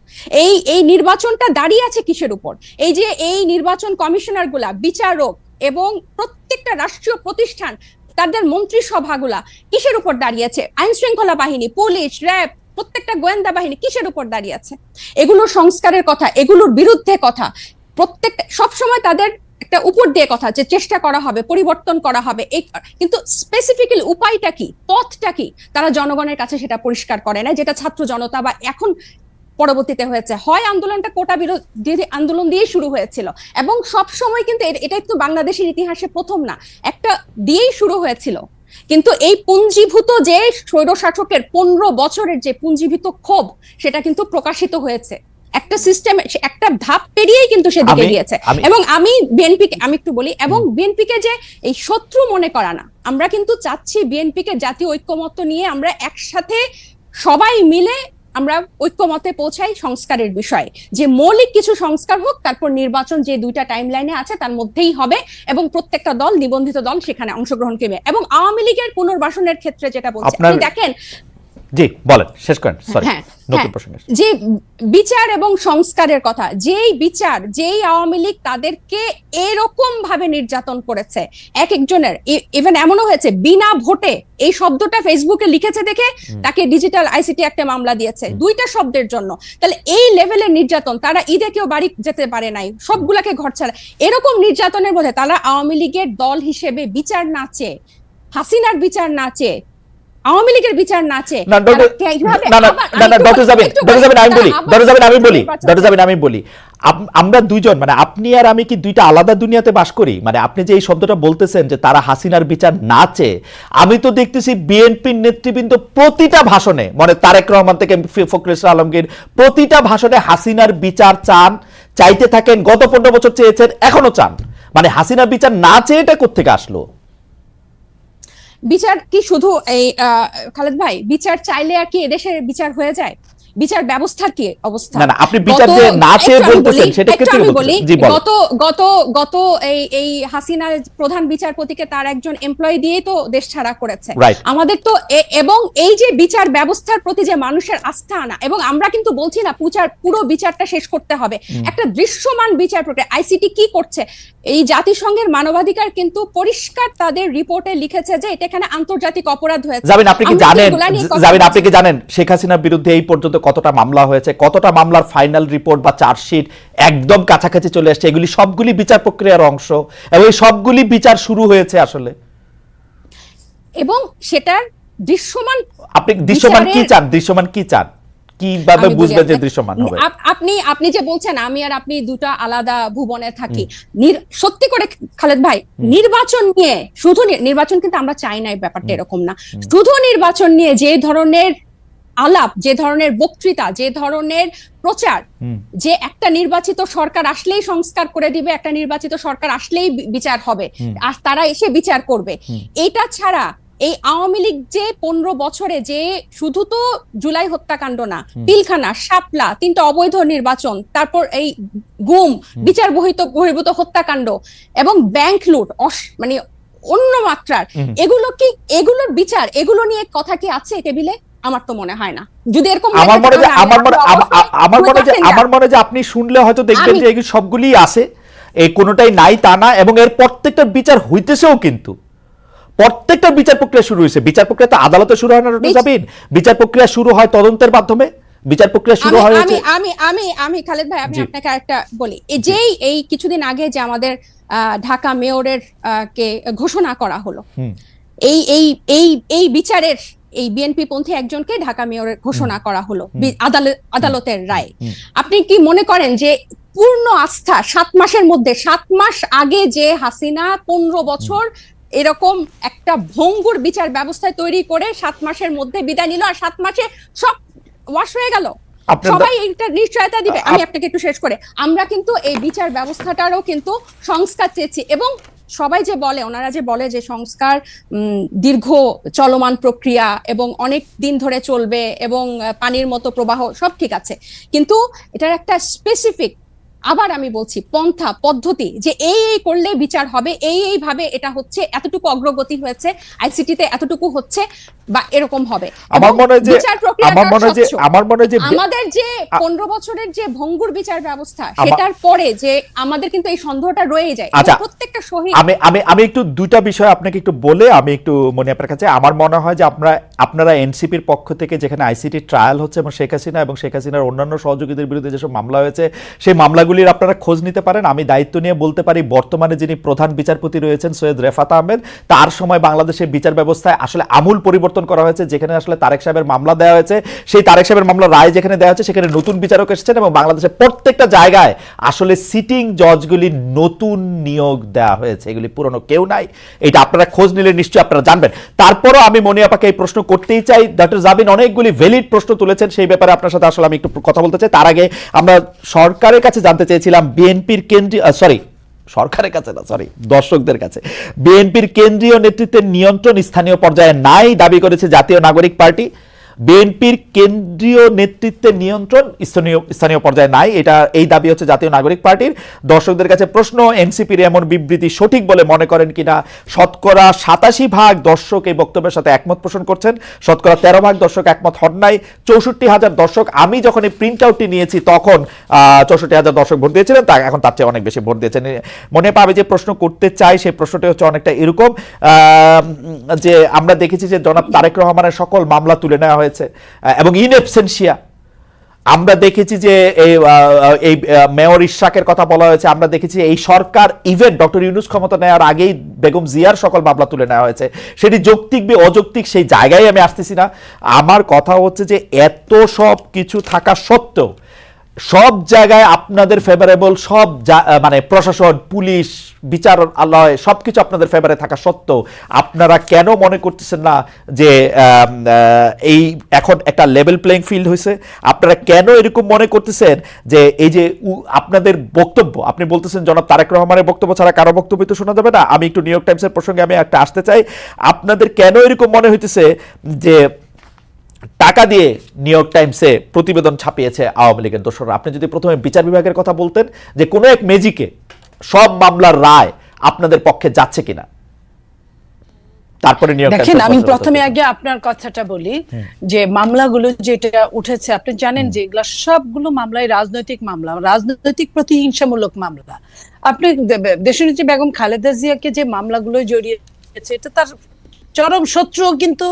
[SPEAKER 3] এই নির্বাচনটা দাঁড়িয়ে আছে কিসের উপর? এই যে এই নির্বাচন কমিশনার গুলা, বিচারক এবং প্রত্যেকটা রাষ্ট্রীয় প্রতিষ্ঠান, তাদের মন্ত্রিসভাগুলা কিসের উপর দাঁড়িয়েছে? আইন শৃঙ্খলা বাহিনী, পুলিশ, র্যাব, প্রত্যেকটা গোয়েন্দা বাহিনী কিসের উপর দাঁড়িয়ে আছে? এগুলো সংস্কারের কথা, এগুলোর বিরুদ্ধে কথা, প্রত্যেকটা সবসময় তাদের একটা উপর দিয়ে কথা, যে চেষ্টা করা হবে, পরিবর্তন করা হবে, কিন্তু স্পেসিফিক্যালি উপায়টা কি, পথটা কি, তারা জনগণের কাছে সেটা পরিষ্কার করে না। যেটা ছাত্র জনতা বা এখন পরবর্তীতে হয়েছে, হয় আন্দোলনটা কোটা বিরোধী আন্দোলন দিয়ে শুরু হয়েছিল, এবং সব সময় কিন্তু এটা একটু বাংলাদেশের ইতিহাসে প্রথম না, একটা দিয়েই শুরু হয়েছিল। কিন্তু এই পুঞ্জীভূত যে স্বৈরশাসকের 15 বছরের যে পুঞ্জীভূত ক্ষোভ, সেটা কিন্তু প্রকাশিত হয়েছে একটা সিস্টেম, একটা ধাপ পেরিয়েই কিন্তু সেদিকে গিয়েছে। এবং আমি বিএনপিকে আমি একটু বলি, এবং বিএনপিকে যে এই শত্রু মনে করা না, আমরা কিন্তু চাচ্ছি বিএনপিকে জাতীয় ঐক্যমত্য নিয়ে আমরা একসাথে সবাই মিলে আমরা ঐক্যমতে পৌঁছাই সংস্কারের বিষয়ে, যে মৌলিক কিছু সংস্কার হোক, তারপর নির্বাচন যে 2টা টাইম লাইনে আছে তার মধ্যেই হবে, এবং প্রত্যেকটা দল, নিবন্ধিত দল সেখানে অংশগ্রহণ করবে। এবং আওয়ামী লীগের পুনর্বাসনের ক্ষেত্রে যেটা বলছি, আপনি দেখেন,
[SPEAKER 1] জি বলেন, শেষ করেন, সরি নতুন প্রসঙ্গ,
[SPEAKER 3] যে বিচার এবং সংস্কারের কথা, যেই বিচার, যেই আওয়ামী লীগ তাদেরকে এরকম ভাবে নির্যাতন করেছে, এক একজনের ইভেন এমনও হয়েছে বিনা ভোটে, এই শব্দটা ফেসবুকে লিখেছে দেখে তাকে ডিজিটাল আইসিটি একটা মামলা দিয়েছে 2টা শব্দের জন্য। তাহলে এই লেভেলের নির্যাতন, তারা ঈদে কেউ বাড়ি যেতে পারে নাই, সবগুলাকে ঘর ছাড়া, এরকম নির্যাতনের মধ্যে তারা আওয়ামী লীগের দল হিসেবে বিচার না চেয়ে, হাসিনার বিচার না চেয়ে, আওয়ামী লীগের বিচার না চেয়ে,
[SPEAKER 1] আমি বলি, আমরা দুইজন, মানে আপনি আর আমি কি 2টা আলাদা দুনিয়াতে বাস করি? মানে আপনি যে এই শব্দটা বলতেছেন যে তারা হাসিনার বিচার না চেয়ে, আমি তো দেখতেছি বিএনপির নেতৃবৃন্দ প্রতিটা ভাষণে, মানে তারেক রহমান থেকে ফখরুল ইসলাম আলমগীর, প্রতিটা ভাষণে হাসিনার বিচার চাইতে থাকেন। গত 15 বছর চেয়েছেন, এখনো চান। মানে হাসিনার বিচার না চেয়ে এটা কোত্থেকে আসলো?
[SPEAKER 3] বিচার কি শুধু এই খালেদ ভাই, বিচার চাইলে আর কি এদেশের বিচার হয়ে যায়? বিচার ব্যবস্থার কি অবস্থা?
[SPEAKER 1] না আপনি বিচার যে না চেয়ে বলতেছেন, সেটা কি
[SPEAKER 3] আমি বলি, গত এই হাসিনার প্রধান বিচারপতিকে তার একজন এমপ্লয়ি দিয়ে তো দেশ ছাড়া করেছে আমাদের তো। এবং এই যে বিচার ব্যবস্থার প্রতি যে মানুষের আস্থা আনা, এবং আমরা কিন্তু বলছি না পুরো বিচারটা শেষ করতে হবে, একটা দৃশ্যমান বিচার প্রক্রিয়া। আইসিটি কি করছে? এই জাতিসংঘের মানবাধিকার কিন্তু পরিষ্কার তাদের রিপোর্টে লিখেছে যে এটা এখানে আন্তর্জাতিক অপরাধ হয়েছে।
[SPEAKER 1] আপনি কি জানেন শেখ হাসিনার বিরুদ্ধে এই পর্যন্ত কতটা মামলা হয়েছে, কতটা মামলার ফাইনাল রিপোর্ট বা চার্জশিট একদম কাছাকাছি চলে আসছে? এগুলি সবগুলি বিচার প্রক্রিয়ার অংশ, এবং এই সবগুলি বিচার শুরু হয়েছে আসলে।
[SPEAKER 3] এবং সেটার দৃশ্যমান,
[SPEAKER 1] আপনি দৃশ্যমান কি চান? কিভাবে বুঝবেন যে দৃশ্যমান হবে?
[SPEAKER 3] আপনি যে বলছেন আমি আর আপনি 2টা আলাদা ভুবনে থাকি, সত্যি করে খালেদ ভাই, নির্বাচন নিয়ে, শুধু নির্বাচন কিন্তু আমরা চাই না, এই ব্যাপারটা এরকম না। শুধু নির্বাচন নিয়ে যে ধরনের আলাপ, যে ধরনের বক্তৃতা, যে ধরনের প্রচার, যে একটা নির্বাচিত সরকার আসলেই সংস্কার করে দিবে, একটা নির্বাচিত সরকার আসলেই বিচার হবে, আর তারা এসে বিচার করবে, এটা ছাড়া এই আওয়ামী লীগ যে 15 বছরে যে শুধু তো জুলাই হত্যাকাণ্ড না, পিলখানা, শাপলা, 3টা অবৈধ নির্বাচন, তারপর এই গুম, বিচার বহির্ভূত হত্যাকাণ্ড এবং ব্যাংক লুট, মানে অন্য মাত্রার, এগুলোর বিচার, এগুলো নিয়ে কথা কি আছে টেবিলে? আমার তো মনে হয় না। যদি এরকম
[SPEAKER 1] আমার মনে যে আপনি শুনলে হয়তো দেখবেন যে এগুলো সবগুলি আছে, এই কোনোটাই নাই তা না, এবং এর প্রত্যেকটা বিচার হইতেছেও, কিন্তু প্রত্যেকটা বিচার প্রক্রিয়া শুরু হয়েছে। বিচার প্রক্রিয়া তো আদালতে শুরু হয় না, বিচার প্রক্রিয়া শুরু হয় তদন্তের মাধ্যমে, বিচার প্রক্রিয়া শুরু
[SPEAKER 3] আমি
[SPEAKER 1] হয়েছে।
[SPEAKER 3] আমি আমি আমি খালেদ ভাই, আমি
[SPEAKER 1] জি।
[SPEAKER 3] আপনাকে একটা বলি, এই কিছুদিন আগে যে আমাদের ঢাকা মেয়রের কে ঘোষণা করা হলো, এই এই এই এই বিচারের এই বিএনপি পন্থী একজনকে ঢাকা মেয়রের ঘোষণা করা হলো আদালতের রায়। আপনি কি মনে করেন যে পূর্ণ আস্থা 7 মাসের মধ্যে, 7 মাস আগে যে হাসিনা 15 বছর এরকম একটা ভঙ্গুর বিচার ব্যবস্থা তৈরি করে 7 মাসের মধ্যে বিদায় নিল, আর 7 মাসে সব ওয়াশ হয়ে গেল, সবাই এটা নিশ্চয়তা দিবে? আমি আপনাকে একটু শেষ করে, আমরা কিন্তু এই বিচার ব্যবস্থাটারও কিন্তু সংস্কার চেয়েছি, এবং সবাই যে বলে, ওনারা যে বলে যে সংস্কার দীর্ঘ চলমান প্রক্রিয়া এবং অনেক দিন ধরে চলবে এবং পানির মতো প্রবাহ, সব ঠিক আছে, কিন্তু এটার একটা স্পেসিফিক, আবার আমি বলছি, পন্থা পদ্ধতি, যে এই করলে বিচার হবে, এই ভাবে এটা হচ্ছে, এতটুকু অগ্রগতি হয়েছে, আইসিটিতে এতটুকু হচ্ছে, বা এরকম হবে।
[SPEAKER 1] আমার মনে হয় যে
[SPEAKER 3] আমাদের যে 15 বছরের যে ভঙ্গুর বিচার ব্যবস্থা, সেটার পরে যে আমাদের কিন্তু এই সন্দেহটা রয়ে যায় প্রত্যেকটা শহীদ।
[SPEAKER 1] আমি একটু দুইটা বিষয় আপনাকে একটু বলে আমি একটু মনে আপনার কাছে, আমার মনে হয় যে আপনারা এনসিপির পক্ষ থেকে যেখানে আইসিটি ট্রায়াল হচ্ছে এবং শেখ হাসিনার অন্যান্য সহযোগীদের বিরুদ্ধে যেসব মামলা হয়েছে, সেই মামলাগুলির আপনারা খোঁজ নিতে পারেন। আমি দায়িত্ব নিয়ে বলতে পারি, বর্তমানে যিনি প্রধান বিচারপতি রয়েছেন সৈয়দ রেফাত আহমেদ, তার সময় বাংলাদেশের বিচার ব্যবস্থায় আসলে আমূল পরিবর্তন করা হয়েছে। যেখানে আসলে তারেক সাহেবের মামলা দেওয়া হয়েছে, সেই তারেক সাহেবের মামলা রায় যেখানে দেওয়া হয়েছে, সেখানে নতুন বিচারক এসেছেন এবং বাংলাদেশের প্রত্যেকটা জায়গায় আসলে সিটিং জজগুলি নতুন নিয়োগ দেওয়া হয়েছে, এগুলি পুরনো কেউ নাই। এটা আপনারা খোঁজ নিলে নিশ্চয়ই আপনারা জানবেন। তারপরও আমি মনি আপাকে এই প্রশ্ন করতেই চাই। ডক্টর জাবিন অনেকগুলি ভ্যালিড প্রশ্ন তুলেছেন, সেই ব্যাপারে আপনার সাথে আসলে আমি একটু কথা বলতে চাই। তার আগে আমরা সরকারের কাছে জানতে চেয়েছিলাম, বিএনপির দর্শকদের কাছে, বিএনপির কেন্দ্রীয় নেতৃত্বের নিয়ন্ত্রণ স্থানীয় পর্যায়ে নাই দাবি করেছে জাতীয় নাগরিক পার্টি। বিএনপির কেন্দ্রীয় নেতৃত্বের নিয়ন্ত্রণ স্থানীয় পর্যায়ে নাই, এই দাবি হচ্ছে জাতীয় নাগরিক পার্টির। দর্শকদের কাছে প্রশ্ন, এনসিপির এমন বিবৃতি সঠিক বলে মনে করেন কিনা? শতকরা 87% দর্শক এই বক্তব্যের সাথে একমত পোষণ করছেন, শতকরা 13% দর্শক একমত হন নাই। 64,000 দর্শক, আমি যখন এই প্রিন্ট আউটটি নিয়েছি তখন 64,000 দর্শক ভোট দিয়েছিলেন, এখন তার চেয়ে অনেক বেশি ভোট দিয়েছেন। মনে পাবে যে প্রশ্ন করতে চাই, সেই প্রশ্নটি হচ্ছে অনেকটা এরকম যে আমরা দেখেছি যে জনাব তারেক রহমানের সকল মামলা তুলে নেওয়া হয়েছে এবং ইন অ্যাবসেন্সিয়া। আমরা দেখেছি যে এই মেয়র ইশরাকের কথা বলা হয়েছে, আমরা দেখেছি এই সরকার ইভেন ডক্টর ইউনূস ক্ষমতা নেওয়ার আগেই বেগম জিয়ার সকল মামলা তুলে নেওয়া হয়েছে। সেটি যৌক্তিক বা অযৌক্তিক সেই জায়গায় আমি আসতেছি না। আমার কথা হচ্ছে যে এত সব কিছু থাকা সত্ত্বেও সব জায়গায় আপনাদের ফেভারেবল, সব মানে প্রশাসন, পুলিশ, বিচারালয় সবকিছু আপনাদের ফেভারে থাকা সত্ত্বেও আপনারা কেন মনে করতেছেন না যে এই এখন একটা লেভেল প্লেইং ফিল্ড হয়েছে? আপনারা কেন এরকম মনে করতেছেন যে এই যে আপনাদের বক্তব্য, আপনি বলতেছেন জনাব তারেক রহমানের বক্তব্য ছাড়া কারো বক্তব্য তো শোনা যাবে না। আমি একটু নিউ ইয়র্ক টাইমসের প্রসঙ্গে আমি একটা আসতে চাই। আপনাদের কেন এরকম মনে হইতেছে যে টাকা দিয়ে নিউ ইয়র্ক টাইমসে প্রতিবেদন ছাপিয়েছে আওয়ামী লীগের দোসররা? আপনি যদি প্রথমে বিচার বিভাগের কথা বলতেন যে কোনো এক ম্যাজিকে সব মামলার রায় আপনাদের পক্ষে যাচ্ছে কিনা, তারপরে নিউ ইয়র্ক
[SPEAKER 2] দেখেন, আমি প্রথমে আগে আপনার কথাটা বলি যে মামলাগুলো যেটা উঠেছে, আপনি জানেন যে এগুলো সবগুলো মামলাই রাজনৈতিক মামলা, রাজনৈতিক প্রতিহিংসামূলক মামলা। আপনি দেশনেত্রী বেগম খালেদা জিয়াকে যে মামলাগুলো জড়িয়েছে, এটা তার চরম শত্রু, কিন্তু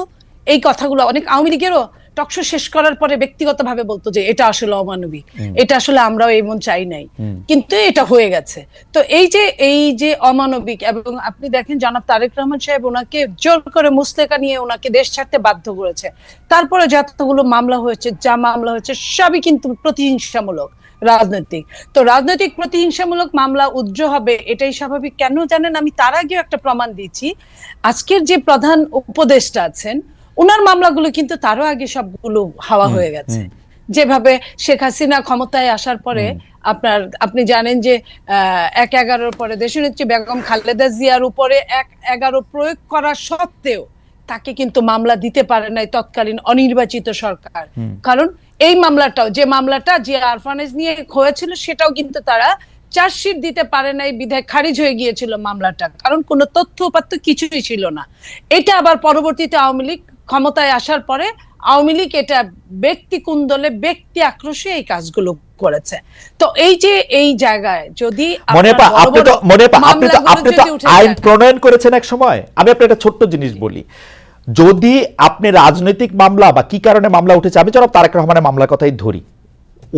[SPEAKER 2] এই কথাগুলো অনেক আওয়ামী লীগেরও টকশো শেষ করার পরে ব্যক্তিগতভাবে বলতো যে এটা আসলে অমানবিক, এটা আসলে আমরাও এমন চাই নাই, কিন্তু এটা হয়ে গেছে। তো এই যে অমানবিক, এবং আপনি দেখেন জনাব তারেক রহমান সাহেব ওনাকে জোর করে মুসলেকা নিয়ে ওনাকে দেশ ছাড়তে বাধ্য করেছে। তারপরে যতগুলো মামলা হয়েছে, সবই কিন্তু প্রতিহিংসামূলক, রাজনৈতিক। তো রাজনৈতিক প্রতিহিংসামূলক মামলা উজ্জ্ব হবে, এটাই স্বাভাবিক। কেন জানেন, আমি তার আগেও একটা প্রমাণ দিচ্ছি। আজকের যে প্রধান উপদেষ্টা আছেন, ওনার মামলাগুলো কিন্তু তারও আগে সবগুলো হাওয়া হয়ে গেছে। যেভাবে শেখ হাসিনা ক্ষমতায় আসার পরে আপনি জানেন যে 1/11 পরে দেশনেত্রী বেগম খালেদা জিয়ার উপরে 1/11 প্রয়োগ করা সত্ত্বেও তাকে কিন্তু মামলা দিতে পারে নাই তৎকালীন অনির্বাচিত সরকার। কারণ এই মামলাটাও, যে মামলাটা জিয়া আরফানেজ নিয়ে হয়েছিল, সেটাও কিন্তু তারা চার্জশিট দিতে পারে নাই, বিধায় খারিজ হয়ে গিয়েছিল মামলাটা, কারণ কোনো তথ্য উপাত্ত কিছুই ছিল না। এটা আবার পরবর্তীতে আওয়ামী লীগ ক্ষমতায় আসার পরে আওয়ামী লীগ এটা ব্যক্তি কুন্দলে, ব্যক্তি আক্রোশে এই কাজগুলো করেছে। তো এই জায়গায় যদি
[SPEAKER 1] আপনি তো আইন প্রণয়ন করেছেন এক সময়। আমি আপনাকে একটা ছোট্ট জিনিস বলি, যদি আপনি রাজনৈতিক মামলা বা কি কারণে মামলা উঠেছে, আমি জনাব তারেক রহমানের মামলার কথাই ধরি,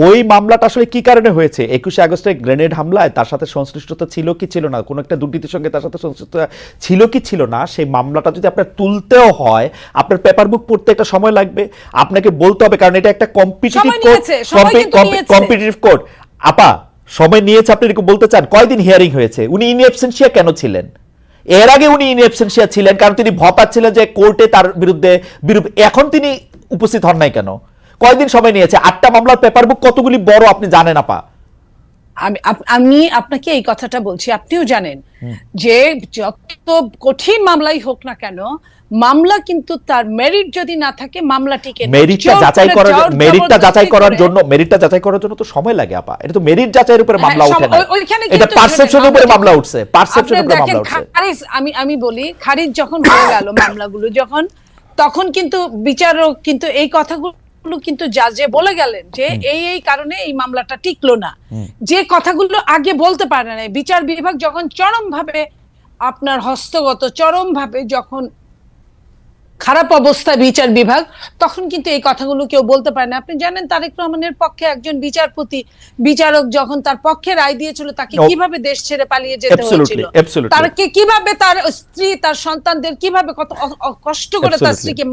[SPEAKER 1] ওই মামলাটা আসলে কি কারণে হয়েছে? 21শে আগস্টে গ্রেনেড হামলায় তার সাথে সংশ্লিষ্টতা ছিল কি ছিল না, কোনো একটা দুর্নীতির সঙ্গে তার সাথে সংশ্লিষ্টতা ছিল কি ছিল না, সেই মামলাটা যদি আপনার তুলতেও হয় আপনার পেপার বুক পড়তে একটা সময় লাগবে, আপনাকে বলতে হবে, কারণ এটা একটা কম্পিটিটিভ কম্পিটিটিভ কোর্ট। আপা সময় নিয়েছে আপনি এরকম বলতে চান? কয়দিন হিয়ারিং হয়েছে? উনি ইন অ্যাবসেন্সিয়া কেন ছিলেন? এর আগে উনি ইন অ্যাবসেন্সিয়া ছিলেন কারণ তিনি ভয় পাচ্ছিলেন যে কোর্টে তার বিরুদ্ধে এখন তিনি উপস্থিত হন নাই কেন? কয়দিন সময় নিয়েছে? 8টা মামলার পেপার বুক কতগুলি বড় আপনি জানেন আপা?
[SPEAKER 2] আমি আপনাকে এই কথাটা বলছি, আপনিও জানেন যে যত কঠিন মামলাই হোক না কেন, মামলা কিন্তু তার মেরিট যদি না থাকে মামলা টিকে না।
[SPEAKER 1] মেরিটটা যাচাই করার জন্য তো সময় লাগে আপা। এটা তো মেরিট যাচাইয়ের উপরে মামলা ওঠে না, এটা পারসেপশনের উপরে মামলা উঠছে, পারসেপশনের উপরে মামলা উঠছে।
[SPEAKER 2] আমি বলি খারিজ যখন হয়ে গেল মামলাগুলো যখন, তখন কিন্তু বিচারক কিন্তু এই কথাগুলো কিন্তু জাজে বলে গেলেন যে এই কারণে এই মামলাটা টিকলো না, যে কথাগুলো আগে বলতে পারে না। বিচার বিভাগ যখন চরমভাবে আপনার হস্তগত, চরমভাবে যখন খারাপ অবস্থায় বিচার বিভাগ, তখন কিন্তু এই কথাগুলো কেউ বলতে পারে না। আপনি জানেন তারেক রহমানের পক্ষে একজন বিচারক যখন তার পক্ষে রায় দিয়েছিল, তাকে কিভাবে দেশ ছেড়ে পালিয়ে যেতে হয়েছিল, তারকে কিভাবে তার স্ত্রী তার সন্তানদের কিভাবে কত কষ্ট করে তার স্ত্রীকে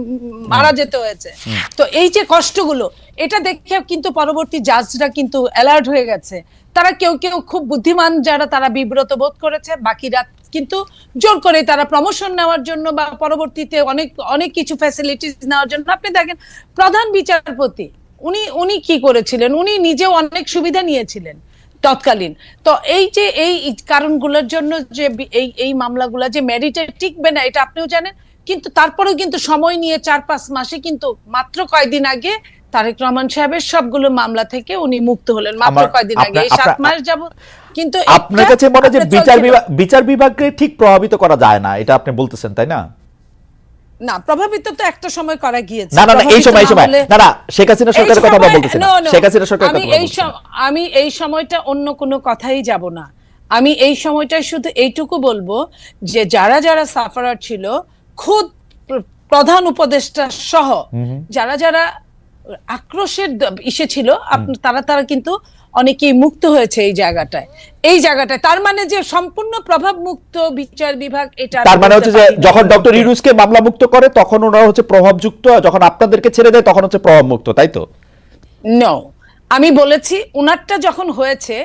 [SPEAKER 2] মারা যেতে হয়েছে। তো এই যে কষ্টগুলো, এটা দেখে কিন্তু পরবর্তী জাজরা কিন্তু অ্যালার্ট হয়ে গেছে। তারা কেউ খুব বুদ্ধিমান যারা, তারা বিব্রত বোধ করেছে, বাকিরা কিন্তু জোর করে তারা প্রমোশন নেওয়ার জন্য বা পরবর্তীতে অনেক কিছু ফ্যাসিলিটিস নেওয়ার জন্য। আপনি দেখেন প্রধান বিচারপতি উনি কি করেছিলেন, উনি নিজেও অনেক সুবিধা নিয়েছিলেন তৎকালীন। তো এই যে এই কারণগুলোর জন্য যে এই মামলাগুলো যে মেরিটে টিকবে না, এটা আপনিও জানেন। কিন্তু তারপরেও কিন্তু সময় নিয়ে 4-5 মাসে, কিন্তু মাত্র কয়েকদিন আগে তারেক রহমান সাহেবের সবগুলো মামলা থেকে উনি মুক্ত হলেন, মাত্র কয়েকদিন আগে, এই 7 মাস যাবত। কিন্তু
[SPEAKER 1] আপনার কাছে মনে হয় যে বিচার বিভাগকে ঠিক প্রভাবিত করা যায় না, এটা আপনি বলতেছেন তাই না?
[SPEAKER 2] না, প্রভাবিত তো একটা সময় করা গিয়েছে।
[SPEAKER 1] না এই সময় না শেখ হাসিনা সরকারের কথা আমরা বলতেছি না, শেখ হাসিনা সরকারের কথা বলতেছি।
[SPEAKER 2] আমি এই সময়টা অন্য কোনো কথাই যাব না। আমি এই সময়টা শুধু এইটুকু বলবো যে যারা সাফারার ছিল, খুদ প্রধান উপদেষ্টা সহ যারা আক্রোশের ইসে ছিল, তারা কিন্তু অনেকেই মুক্ত হয়েছে এই জায়গাটায়। তার মানে যে সম্পূর্ণ প্রভাব মুক্ত বিচার বিভাগ, এটা
[SPEAKER 1] তার মানে হচ্ছে যে যখন ডক্টর ইউনূসকে মামলা মুক্ত করে তখন ওনারা হচ্ছে প্রভাবযুক্ত, যখন আপনাদেরকে ছেড়ে দেয় তখন হচ্ছে প্রভাব মুক্ত, তাই তো?
[SPEAKER 2] নো, আমি বলেছি উনারটা যখন হয়েছে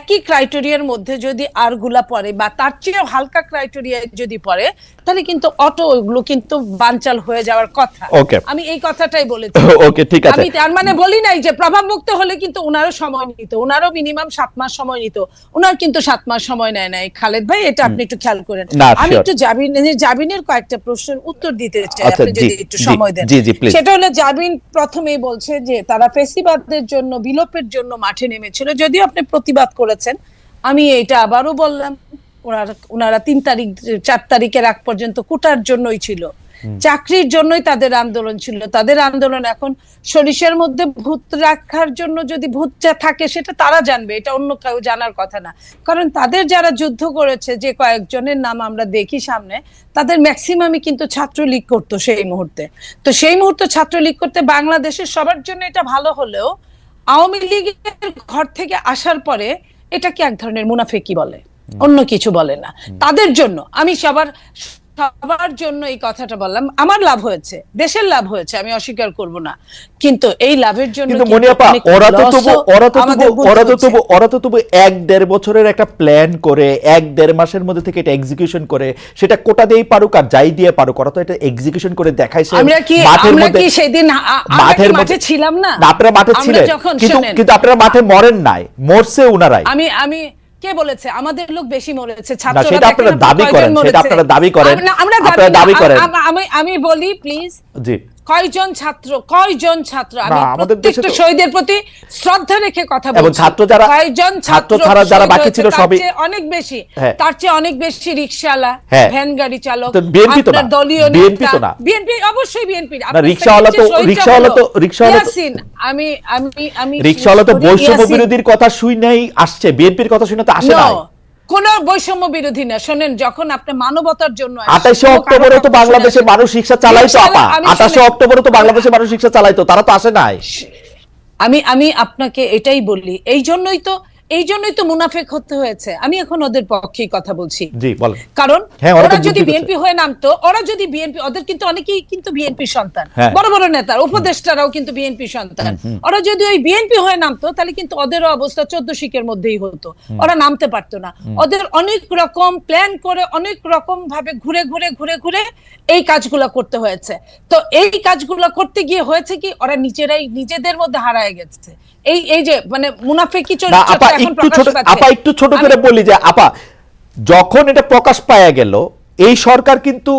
[SPEAKER 2] একই ক্রাইটেরিয়ার মধ্যে যদি আরগুলা পড়ে বা তার চেয়েও হালকা ক্রাইটেরিয়া যদি পড়ে, তাহলে কিন্তু ওগুলো কিন্তু বানচাল হয়ে যাওয়ার কথা। আমি এই কথাটাই বলেছি।
[SPEAKER 1] ওকে, ঠিক আছে।
[SPEAKER 2] আমি তার মানে বলি নাই যে প্রভাব মুক্ত হলে কিন্তু ওনারও সময় নিত, ওনারও মিনিমাম 7 মাস সময় নিত। ওনার কিন্তু 7 মাস সময় নেয় নাই খালেদ ভাই, এটা আপনি একটু খেয়াল করেন। আমি একটু জাবিনের কয়েকটা প্রশ্নের উত্তর দিতে চাই, আপনি যদি একটু সময় দেন। সেটা হলো, জাবিন প্রথমেই বলছে যে তারা ফেসিবাদের জন্য, বিলোপের জন্য মাঠে নেমেছিল। যদিও আপনি প্রতিবাদ করেছেন, আমি এটা আবারও বললাম, ওনারা 4 তারিখের আগ পর্যন্ত কোটার জন্যই ছিল, চাকরির জন্যই তাদের আন্দোলন ছিল। তাদের আন্দোলন এখন সরিষার মধ্যে ভূত রাখার জন্য, যদি ভূতটা থাকে সেটা তারা জানবে, এটা অন্য কেউ জানার কথা না। কারণ তাদের যারা যুদ্ধ করেছে, যে কয়েকজনের নাম আমরা দেখি সামনে, তাদের ম্যাক্সিমামই কিন্তু ছাত্রলীগ করতো সেই মুহূর্তে। তো সেই মুহূর্তে ছাত্রলীগ করতে বাংলাদেশের সবার জন্য এটা ভালো হলেও, আওয়ামী লীগের ঘর থেকে আসার পরে এটাকে এক ধরনের মুনাফিকি বলে, অন্য কিছু বলে না। তাদের জন্য আমি সবার জন্য এই কথাটা বললাম। আমার লাভ হয়েছে, দেশের লাভ হয়েছে, আমি অস্বীকার করব না। কিন্তু এই লাভের জন্য
[SPEAKER 1] ওরা তো তবু 1-1.5 বছরের একটা প্ল্যান করে 1-1.5 মাসের মধ্যে থেকে এটা এক্সিকিউশন করে, সেটা কোটা দিয়েই পারুক আর যাই দিয়ে পারুক, ওরা তো এটা এক্সিকিউশন করে দেখাইছে।
[SPEAKER 2] আমরা কি সেদিন মাঠে ছিলাম না?
[SPEAKER 1] আপনারা মাঠে ছিলেন, কিন্তু আপনারা মাঠে মরেন নাই, মরছে উনারাই।
[SPEAKER 2] আমি কে বলেছে আমাদের লোক বেশি মরেছে?
[SPEAKER 1] ছাত্ররা। সেটা আপনারা দাবি করেন,
[SPEAKER 2] আমি বলি প্লিজ, জি, কয়জন ছাত্র আমি প্রত্যেকটা শহীদের প্রতি শ্রদ্ধা রেখে কথা বলছি। এবং কয়জন ছাত্র যারা বাকি ছিল সবই অনেক বেশি, তার চেয়ে অনেক বেশি রিকশাওয়ালা, ভ্যান গাড়ি চালক, আপনার দলীয় নেতা, বিএনপি, অবশ্যই বিএনপি।
[SPEAKER 1] রিকশাওয়ালা তো বৈষম্য বিরোধীর কথা শুই নাই আসছে, বিএনপির কথা শুনে তো আসে না।
[SPEAKER 2] কোন বৈষম্য বিরোধী না। শোনেন, যখন আপনি মানবতার জন্য
[SPEAKER 1] 28 অক্টোবরে তো বাংলাদেশের মানুষ রিকশা চালাইতো আপা, 28 অক্টোবরে তো বাংলাদেশের মানুষ রিকশা চালাইতো, তারা তো আসে নাই।
[SPEAKER 2] আমি আপনাকে এটাই বলি, এই জন্যই তো মুনাফেক হতে হয়েছে। আমি এখন ওদের পক্ষেই কথা বলছি।
[SPEAKER 1] জি বলেন।
[SPEAKER 2] কারণ
[SPEAKER 1] হ্যাঁ,
[SPEAKER 2] ওরা যদি বিএনপি হয়ে নামতো, ওদের কিন্তু অনেকেই কিন্তু বিএনপি সন্তান,
[SPEAKER 1] হ্যাঁ।
[SPEAKER 2] বড় বড় নেতার উপদেষ্টারাও কিন্তু বিএনপি সন্তান। ওরা যদি ওই বিএনপি হয়ে নামতো, তাহলে কিন্তু ওদেরও অবস্থা 14 শিকের মধ্যেই হতো, ওরা নামতে পারতো না। ওদের অনেক রকম প্ল্যান করে, অনেক রকম ভাবে ঘুরে ঘুরে এই কাজগুলো করতে হয়েছে। তো এই কাজগুলো করতে গিয়ে হয়েছে কি, ওরা নিজেদের মধ্যে হারায় গেছে। এই যে মানে মুনাফেকি চরিত্রটা এখন প্রকাশ পাচ্ছে।
[SPEAKER 1] আপা একটু ছোট করে বলি যে আপা, যখন এটা প্রকাশ পাওয়া গেল, এই সরকার কিন্তু,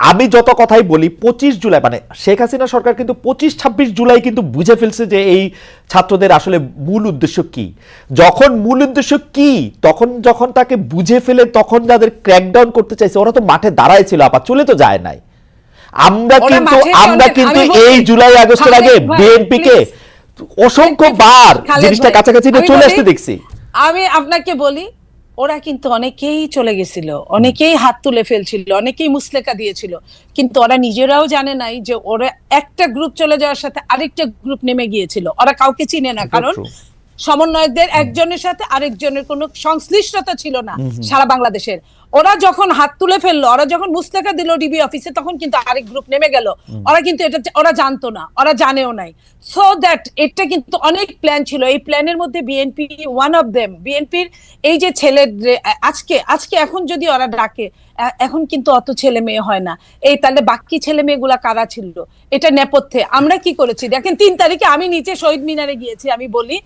[SPEAKER 1] আমি যত কথাই বলি, 25 জুলাই মানে শেখ হাসিনা সরকার কিন্তু 25-26 জুলাই কিন্তু বুঝে ফেলছে যে এই ছাত্রদের আসলে মূল উদ্দেশ্য কি। যখন মূল উদ্দেশ্য কি, যখন তাকে বুঝে ফেলে, তখন যাদের ক্র্যাকডাউন করতে চাইছে, ওরা তো মাঠে দাঁড়ায় ছিল আপা, চলে তো যায় নাই। আমরা কিন্তু এই জুলাই আগস্টের আগে বিএনপি কে অসংখ্যবার জিনিসটা কাছাকাছি চলে আসতে দেখছি।
[SPEAKER 2] আমি আপনাকে বলি, ওরা কিন্তু অনেকেই চলে গেছিল, অনেকেই হাত তুলে ফেলছিল, অনেকেই মুসলেকা দিয়েছিল, কিন্তু ওরা নিজেরাও জানে নাই যে ওরা একটা গ্রুপ চলে যাওয়ার সাথে আরেকটা গ্রুপ নেমে গিয়েছিল। ওরা কাউকে চিনে না, কারণ সমন্বয়কদের একজনের সাথে আরেকজনের কোনো সংশ্লিষ্টতা ছিল না সারা বাংলাদেশের। ওরা যখন হাত তুলে ফেললো, ওরা যখন মুস্তাকা দিল ডিবি অফিসে, তখন কিন্তু আরেক গ্রুপ নেমে গেল। ওরা কিন্তু ওরা জানতো না, ওরা জানেও নাই। সো দ্যাট এটা কিন্তু অনেক প্ল্যান ছিল। এই প্ল্যানের মধ্যে বিএনপি ওয়ান অফ দেম। বিএনপির এই যে ছেলে আজকে এখন যদি ওরা ডাকে, এখন কিন্তু অত ছেলে মেয়ে হয় না। এই তাহলে বাকি ছেলে মেয়েগুলা কারা ছিল এটা নেপথ্যে? আমরা কি করেছি দেখেন, 3 তারিখে আমি নিচে শহীদ মিনারে গিয়েছি। আমি বলি,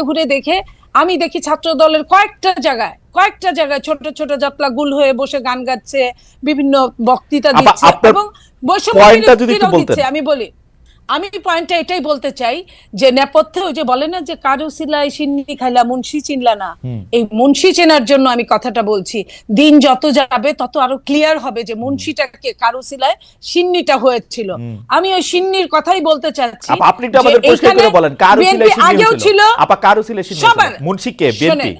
[SPEAKER 2] ঘুরে দেখে আমি দেখি ছাত্র দলের কয়েকটা জায়গায় ছোট ছোট জাতলা গুল হয়ে বসে গান গাচ্ছে, বিভিন্ন বক্তৃতা দিচ্ছে এবং আমি পয়েন্টটা এটাই বলতে চাই যে নেপথ্যে ওই যে বলে না যে কারু সিলাই সিন্নি খাইলা মুন্সি চিনলা না, এই মুন্সি চেনার জন্য আমি কথাটা বলছি। দিন যত যাবে তত আরো ক্লিয়ার হবে যে মুন্সিটাকে কারু সিলাই সিন্নিটা হয়েছিল। আমি ওই সিন্নির কথাই বলতে চাচ্ছি।
[SPEAKER 1] আপনি একটু আমাদের পরিষ্কার করে বলেন, কারু সিলাই সিন্নি
[SPEAKER 2] আগেও ছিল,
[SPEAKER 1] আপা কারু সিলাই সিন্নি মুন্সি কে? বিএনপি।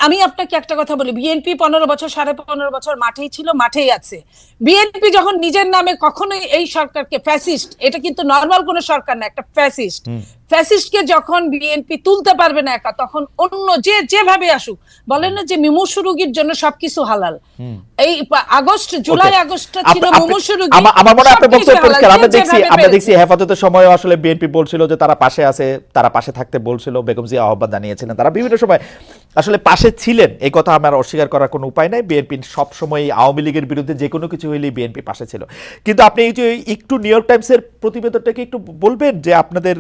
[SPEAKER 2] আমি আপনাকে একটা কথা বলি, বিএনপি 15 বছর 15.5 বছর মাঠেই ছিল, মাঠেই আছে। বিএনপি যখন নিজের নামে কখনোই এই সরকারকে ফ্যাসিস্ট, এটা কিন্তু নরমাল কোন সরকার না, একটা ফ্যাসিস্টকে যখন বিএনপি তুলতে পারবে না একা, তখন অন্য যেভাবে আসুক, বলেন না যে মুমূর্ষু রোগীর জন্য সবকিছু হালাল। এই জুলাই আগস্টটা ছিল মুমূর্ষু রোগী।
[SPEAKER 1] আমার মনে হয় আপনার বক্তব্য পরিষ্কার। আমরা দেখছি হেফাজতের সময় আসলে বিএনপি বলছিল যে তারা পাশে আছে, তারা পাশে থাকতে বলছিল, বেগম জিয়া আহ্বান জানিয়েছিলেন, তারা বিভিন্ন সময় আসলে পাশে ছিলেন। এই কথা আমার অস্বীকার করার কোনো উপায় নাই। বিএনপি সবসময় আওয়ামী লীগের বিরুদ্ধে যে কোনো কিছু হইলেই বিএনপি পাশে ছিল। কিন্তু আপনি এই যে একটু নিউ ইয়র্ক টাইমসের প্রতিবেদনটাকে একটু বলবেন যে আপনাদের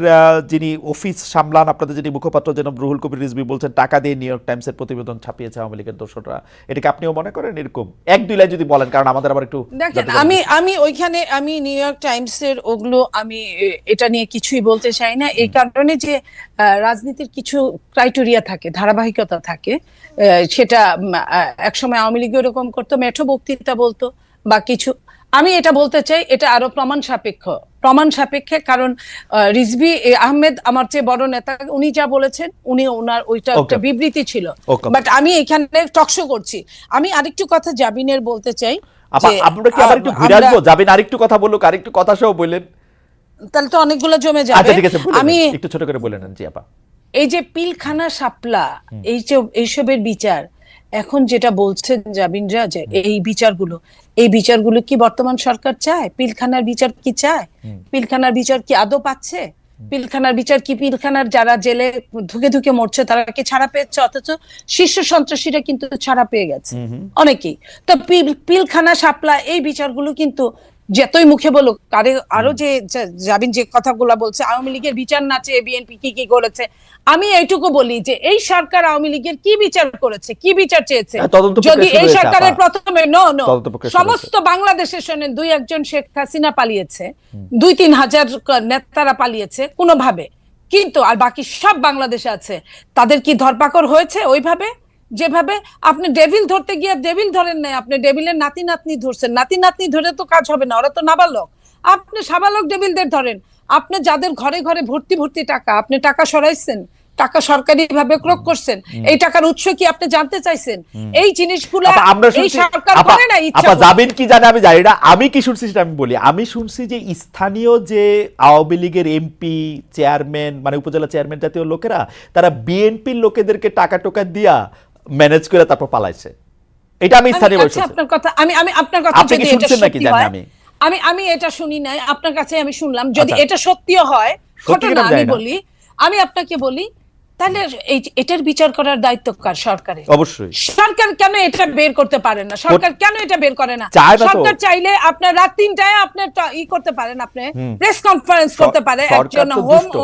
[SPEAKER 1] যিনি অফিস সামলান, আপনাদের যিনি মুখপাত্র যেন রুহুল কবির রিজভী বলছেন টাকা দিয়ে নিউ ইয়র্ক টাইমসের প্রতিবেদন ছাপিয়েছে আওয়ামী লীগের দোসররা, এটাকে আপনিও মনে করেন এরকম? 1-2 লাইন যদি বলেন, কারণ আমাদের আবার একটু
[SPEAKER 2] দেখেন, আমি নিউ ইয়র্ক টাইমসের ওগুলো আমি এটা নিয়ে কিছুই বলতে চাই না, এই কারণে যে রাজনীতির কিছু ক্রাইটেরিয়া থাকে, ধারাবাহিকতা থাকে। সেটা একসময় আওয়ামী লীগ এরকম করতো, মেঠো বক্তৃতা বলতো বা কিছু। আমি এটা বলতে চাই, এটা আরো প্রমাণ সাপেক্ষে, কারণ রিজভী আহমেদ আমার চেয়ে বড় নেতা, উনি যা বলেছেন, ওনার ওইটা একটা বিবৃতি ছিল। বাট আমি এখানে টকশো করছি। আমি আরেকটু কথা জাবিনের বলতে চাই।
[SPEAKER 1] আমরা কি আবার একটু ঘুরে আসবো? জাবিন আরেকটু কথা বলুক, আরেকটু কথা সহ বললেন,
[SPEAKER 2] তাহলে তো অনেকগুলো জমে যাবে।
[SPEAKER 1] আচ্ছা ঠিক আছে, আমি একটু ছোট করে বলে নেন। জি আপা,
[SPEAKER 2] এই যে পিলখানা শাপলা, এইসবের বিচার এখন যেটা বলছেন জাবিনরা, যে এই বিচারগুলো কি বর্তমান সরকার চায়? পিলখানার বিচার কি চায়? পিলখানার বিচার কি আদৌ পাচ্ছে? পিলখানার বিচার কি, পিলখানার যারা জেলে ধুকে মরছে তারা কি ছাড়া পেয়েছে? অথচ শীর্ষ সন্ত্রাসীরা কিন্তু ছাড়া পেয়ে গেছে অনেকেই। তো পিলখানা শাপলা এই বিচারগুলো কিন্তু যতই মুখে বলুক, আরো যে জাবিন যে কথাগুলো বলছে, আওয়ামী লীগের বিচার না চেয়ে বিএনপি কি করেছে, আমি এইটুকু বলি যে এই সরকার আওয়ামী লীগের কি বিচার করেছে, কি বিচার চেয়েছে? যদি এই সরকারের প্রথমে সমস্ত বাংলাদেশের শোনেন, 2-1 শেখ হাসিনা পালিয়েছে, 2-3 হাজার নেতারা পালিয়েছে কোনোভাবে, কিন্তু আর বাকি সব বাংলাদেশে আছে, তাদের কি ধরপাকড় হয়েছে ওইভাবে? যেভাবে আপনি ডেভিল ধরতে গিয়ে ডেভিল ধরেন নাই, আপনি ডেভিলের নাতি নাতনি ধরছেন। নাতি নাতনি ধরে তো কাজ হবে না, ওরা তো নাবালক। আপনি সাবালক ডেভিলদের ধরেন। আপনি যাদের ঘরে ঘরে ভর্তি টাকা, আপনি টাকা সরাইছেন, টাকা সরকারি ভাবে ক্রয় করছেন, এই টাকার উৎস কি আপনি জানতে চাইছেন? এই জিনিসগুলো
[SPEAKER 1] আমরা
[SPEAKER 2] এই
[SPEAKER 1] শুনছি
[SPEAKER 2] সরকার করে না ইচ্ছা করে।
[SPEAKER 1] যাবেন কি জানে আমি জানি না, আমি কি শুনছি সেটা আমি বলি। আমি শুনছি যে স্থানীয় যে আওয়ামী লীগের এমপি, চেয়ারম্যান, মানে উপজেলা চেয়ারম্যান জাতীয় লোকেরা, তারা বিএনপির লোকেদেরকে টাকা টোকা দিয়া ম্যানেজ করে তারপর পালাইছে। এটা আমি স্থানীয়
[SPEAKER 2] আচ্ছা, আপনার কথা আমি আপনার কথা
[SPEAKER 1] আপনি কি
[SPEAKER 2] যদি এটা
[SPEAKER 1] শুনছেন নাকি
[SPEAKER 2] সত্যি
[SPEAKER 1] জানি
[SPEAKER 2] হয়,
[SPEAKER 1] আমি।
[SPEAKER 2] আমি এটা শুনি নাই, আপনার কাছে আমি শুনলাম। যদি
[SPEAKER 1] আচ্ছা।
[SPEAKER 2] এটা সত্যিও হয়
[SPEAKER 1] সত্যি
[SPEAKER 2] ঘটনা,
[SPEAKER 1] কিনা
[SPEAKER 2] আমি
[SPEAKER 1] জানি না।
[SPEAKER 2] বলি, আমি আপনাকে বলি, তাহলে এটার বিচার করার দায়িত্ব কার? সরকারের।
[SPEAKER 1] অবশ্যই।
[SPEAKER 2] সরকার কেন এটা বের করতে পারে না? সরকার কেন এটা বের করে না?
[SPEAKER 1] চায় না তো।
[SPEAKER 2] সরকার চাইলে আপনার রাত 3টায় আপনার করতে পারেন, আপনি প্রেস কনফারেন্স করতে পারে
[SPEAKER 1] সরকার
[SPEAKER 2] একজন
[SPEAKER 1] তো
[SPEAKER 2] হোম
[SPEAKER 1] দুষ্ট।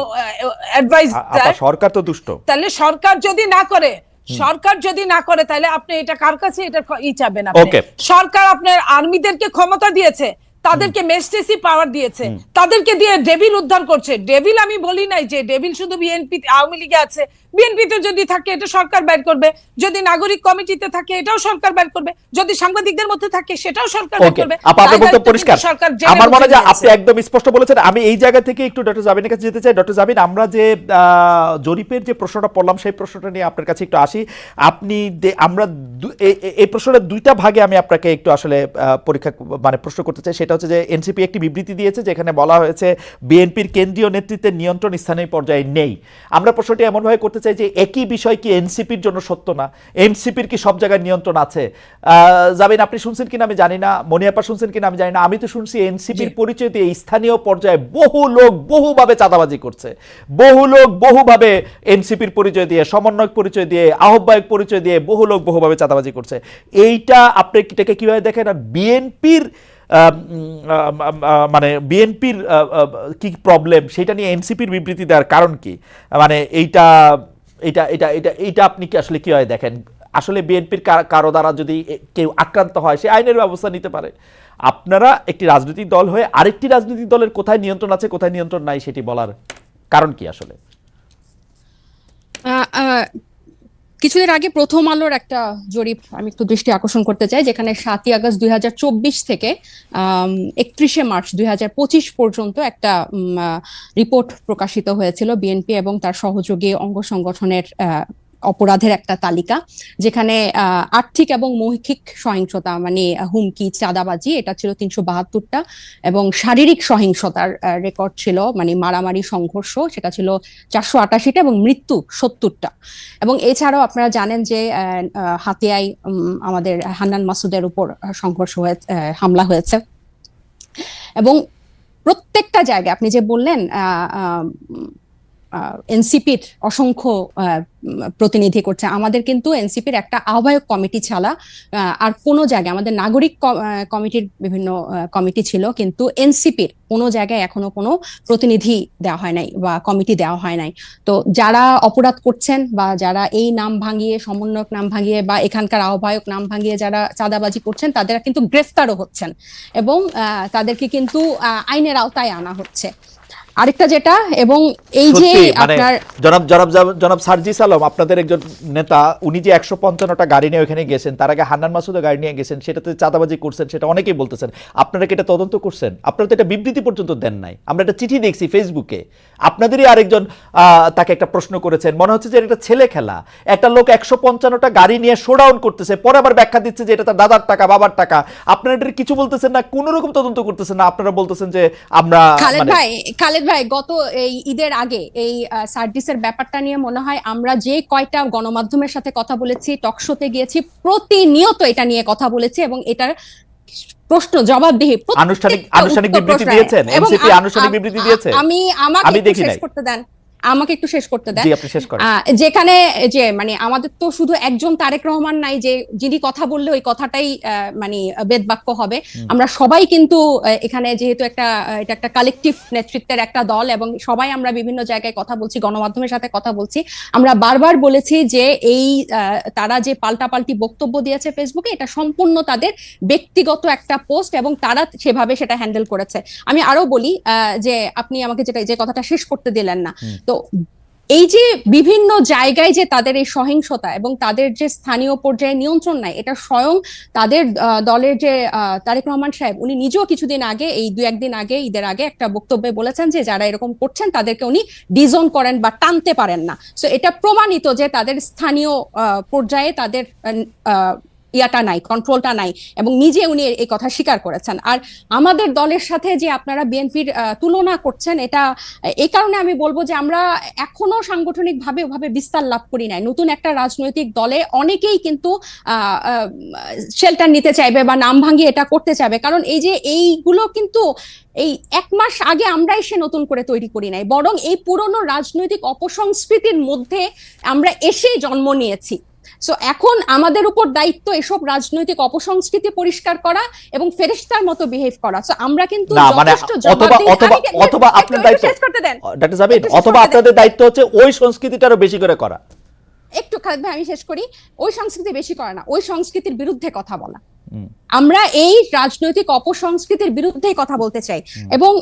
[SPEAKER 2] অ্যাডভাইজার।
[SPEAKER 1] সরকার তো দুষ্ট।
[SPEAKER 2] তাহলে সরকার যদি না করে, তাহলে আপনি এটা কার কাছে এটা চাবেন? আপনি
[SPEAKER 1] Okay.
[SPEAKER 2] সরকার আপনার আর্মিদেরকে ক্ষমতা দিয়েছে, তাদেরকে মেজিস্ট্রেসি পাওয়ার দিয়েছে, তাদেরকে দিয়ে ডেভিল উদ্ধার করছে। ডেভিল আমি বলি নাই যে ডেভিল শুধু বিএনপি আওয়ামী লীগে আছে। বিএনপিতে যদি থাকে এটা সরকার বের করবে, যদি নাগরিক কমিটিতে থাকে এটাও সরকার বের করবে, যদি সাংবাদিকদের মধ্যে থাকে সেটাও সরকার বের করবে।
[SPEAKER 1] আপনার বক্তব্য পরিষ্কার। আমার মনে হয় আপনি
[SPEAKER 2] নিয়েছে।
[SPEAKER 1] একদম স্পষ্ট বলেছেন। আমি এই জায়গা থেকে একটু ডক্টর জামিনের কাছে যেতে চাই। ডক্টর জামিন, আমরা যে জরিপের যে প্রশ্নটা পড়লাম সেই প্রশ্নটা নিয়ে আপনার কাছে একটু আসি। আপনি আমরা এই প্রশ্নটা দুইটা ভাগে আমি আপনাকে একটু আসলে পরীক্ষা মানে প্রশ্ন করতে চাই। সেটা হচ্ছে যে এনসিপি একটি বিবৃতি দিয়েছে যেখানে বলা হয়েছে বিএনপির কেন্দ্রীয় নেতৃত্বের নিয়ন্ত্রণ স্থানীয় পর্যায়ে নেই। আমরা প্রশ্নটি এমনভাবে করতে চাই যে একই বিষয় কি এনসিপির জন্য সত্য না? এনসিপির কি সব জায়গায় নিয়ন্ত্রণ আছে? জামিন, আপনি শুনছেন কিনা আমি জানি না, মনিয়াপা শুনছেন কিনা আমি জানি না। আমি তো শুনছি এনসিপির পরিচয় দিয়ে স্থানীয় পর্যায়ে বহু লোক বহুভাবে চাঁদাবাজি করছে, বহু লোক বহুভাবে এনসিপির পরিচয় দিয়ে, সমন্বয়ক পরিচয় দিয়ে, আহ্বায়ক পরিচয় দিয়ে বহু লোক বহুভাবে চাঁদাবাজি করছে। এইটা আপনি এটাকে কিভাবে দেখেন? আর বিএনপির মানে বিএনপির কি প্রবলেম সেটা নিয়ে এনসিপির বিবৃতি দেওয়ার কারণ কি? মানে এইটা এটা এটা এটা এইটা আপনি কি আসলে কিভাবে দেখেন? আসলে বিএনপির কারো দ্বারা যদি কেউ আক্রান্ত হয় সে আইনের ব্যবস্থা নিতে পারে। আপনারা একটি রাজনৈতিক দল হয়ে আরেকটি রাজনৈতিক দলের কোথায় নিয়ন্ত্রণ আছে কোথায় নিয়ন্ত্রণ নাই সেটি বলার কারণ কি আসলে?
[SPEAKER 3] কিছুদিন আগে প্রথম আলোর একটা জরিপ আমি একটু দৃষ্টি আকর্ষণ করতে চাই, যেখানে 7ই আগস্ট 2024 থেকে 31শে মার্চ 2025 পর্যন্ত একটা রিপোর্ট প্রকাশিত হয়েছিল বিএনপি এবং তার সহযোগী অঙ্গ সংগঠনের অপরাধের একটা তালিকা, যেখানে আর্থিক এবং মৌখিক সহিংসতা মানে হুমকি, চাঁদাবাজি, এটা ছিল 372টা, এবং শারীরিক সহিংসতার রেকর্ড ছিল মানে মারামারি, সংঘর্ষ, সেটা ছিল 488টা, এবং মৃত্যু 70টা। এবং এছাড়াও আপনারা জানেন যে হাতিয়ায় আমাদের হান্নান মাসুদের উপর সংঘর্ষ হয়েছে, হামলা হয়েছে। এবং প্রত্যেকটা জায়গায় আপনি যে বললেন এনসিপির অসংখ্য প্রতিনিধি করছে, আমাদের কিন্তু এনসিপির একটা আহ্বায়ক কমিটি ছাড়া আর কোনো জায়গায়, আমাদের নাগরিক কমিটির বিভিন্ন কমিটি ছিল, কিন্তু এনসিপির কোনো জায়গায় এখনো কোনো প্রতিনিধি দেওয়া হয় নাই বা কমিটি দেওয়া হয় নাই। তো যারা অপরাধ করছেন বা যারা এই নাম ভাঙিয়ে, সমন্বয়ক নাম ভাঙিয়ে বা এখানকার আহ্বায়ক নাম ভাঙিয়ে যারা চাঁদাবাজি করছেন তাদের কিন্তু গ্রেফতারও হচ্ছেন এবং তাদেরকে কিন্তু আইনের আওতায় আনা হচ্ছে। আরেকটা যেটা, এবং এই যে আপনার
[SPEAKER 1] জনাব সার্জিস আলম, আপনাদের একজন নেতা, উনি যে 155টা গাড়ি নিয়ে ওখানে গেছেন, তার আগে হান্নান মাসুদও গাড়ি নিয়ে গেছেন, সেটাতে চাঁদাবাজি করছেন, সেটা অনেকেই বলতেছেন। আপনারা কি এটা তদন্ত করছেন? আপনারা তো এটা বিবৃতি পর্যন্ত দেন নাই। আমরা একটা চিঠি দেখছি ফেসবুকে, আপনাদেরই আরেকজন তাকে একটা প্রশ্ন করেছেন, মনে হচ্ছে যে এটা ছেলে খেলা। একটা লোক 155টা গাড়ি নিয়ে শোডাউন করতেছে, পরে আবার ব্যাখ্যা দিচ্ছে যে এটা তার দাদার টাকা, বাবার টাকা। আপনারা এটা কিছু বলতেছেন না, কোনো রকম তদন্ত করতেছেন না। আপনারা বলতেছেন যে আমরা
[SPEAKER 3] খালেদ ভাই, গত এই ঈদের আগে এই সার্ভিসের ব্যাপারটা নিয়ে মনে হয় আমরা যে কয়টা গণমাধ্যমের সাথে কথা বলেছি, টকশোতে গিয়েছি, প্রতিনিয়ত এটা নিয়ে কথা বলেছি এবং এটার প্রশ্ন জবাবদিহি
[SPEAKER 1] আনুষ্ঠানিক বিবৃতি দিয়েছেন। এনসিপি আনুষ্ঠানিক বিবৃতি দিয়েছে।
[SPEAKER 3] আমাকে শেষ করতে দেন, আমাকে একটু শেষ করতে দেন। যেখানে যে মানে আমাদের তো শুধু একজন তারেক রহমান নাই যে যিনি কথা বললে ওই কথাটাই মানে বেদবাক্য হবে। আমরা সবাই কিন্তু এখানে যেহেতু এটা একটা কালেকটিভ নেতৃত্বের একটা দল এবং সবাই আমরা বিভিন্ন জায়গায় কথা বলছি, গণমাধ্যমের সাথে কথা বলছি। আমরা বারবার বলেছি যে এই তারা যে পাল্টাপাল্টি বক্তব্য দিয়েছে ফেসবুকে, এটা সম্পূর্ণ তাদের ব্যক্তিগত একটা পোস্ট এবং তারা সেভাবে সেটা হ্যান্ডেল করেছে। আমি আরো বলি যে আপনি আমাকে যে কথাটা শেষ করতে দিলেন না, তো এই যে বিভিন্ন জায়গায় যে তাদের এই সহিংসতা এবং তাদের যে স্থানীয় পর্যায়ে নিয়ন্ত্রণ নাই, এটা স্বয়ং তাদের দলের যে তারেক রহমান সাহেব, উনি নিজেও কিছুদিন আগে, এই 2-1 দিন আগে, ঈদের আগে একটা বক্তব্যে বলেছেন যে যারা এরকম করছেন তাদেরকে উনি ডিজোন করেন বা টানতে পারেন না। সো এটা প্রমাণিত যে তাদের স্থানীয় পর্যায়ে তাদের ইয়াটা নাই, কন্ট্রোলটা নাই, এবং নিজে উনি এই কথা স্বীকার করেছেন। আর আমাদের দলের সাথে যে আপনারা বিএনপির তুলনা করছেন, এটা এই কারণে আমি বলবো যে আমরা এখনো সাংগঠনিক ভাবে ওভাবে বিস্তার লাভ করি নাই। নতুন একটা রাজনৈতিক দলে অনেকেই কিন্তু শেল্টার নিতে চাইবে বা নাম ভাঙিয়ে এটা করতে চাইবে, কারণ এই যে এইগুলো কিন্তু এই 1 মাস আগে আমরা এসে নতুন করে তৈরি করি নাই, বরং এই পুরনো রাজনৈতিক অপসংস্কৃতির মধ্যে আমরা এসেই জন্ম নিয়েছি। সো এখন আমাদের উপর দায়িত্ব এসব রাজনৈতিক অপসংস্কৃতি পরিষ্কার করা এবং ফেরেশতার মতো বিহেভ করা। সো আমরা কিন্তু
[SPEAKER 1] না মানে
[SPEAKER 3] যথেষ্ট জবাবদিহি,
[SPEAKER 1] অথবা আপনার দায়িত্ব,
[SPEAKER 3] শেষ করতে দেন
[SPEAKER 1] ডক্টর জাবির, অথবা আপনাদের দায়িত্ব হচ্ছে ওই সংস্কৃতিটারও বেশি করে করা।
[SPEAKER 3] একটু খালেদ ভাই আমি শেষ করি। ওই সংস্কৃতি বেশি করে না, ওই সংস্কৃতির বিরুদ্ধে কথা বলা। আমরা এই রাজনৈতিক অপসংস্কৃতির বিরুদ্ধেই কথা বলতে চাই, এবং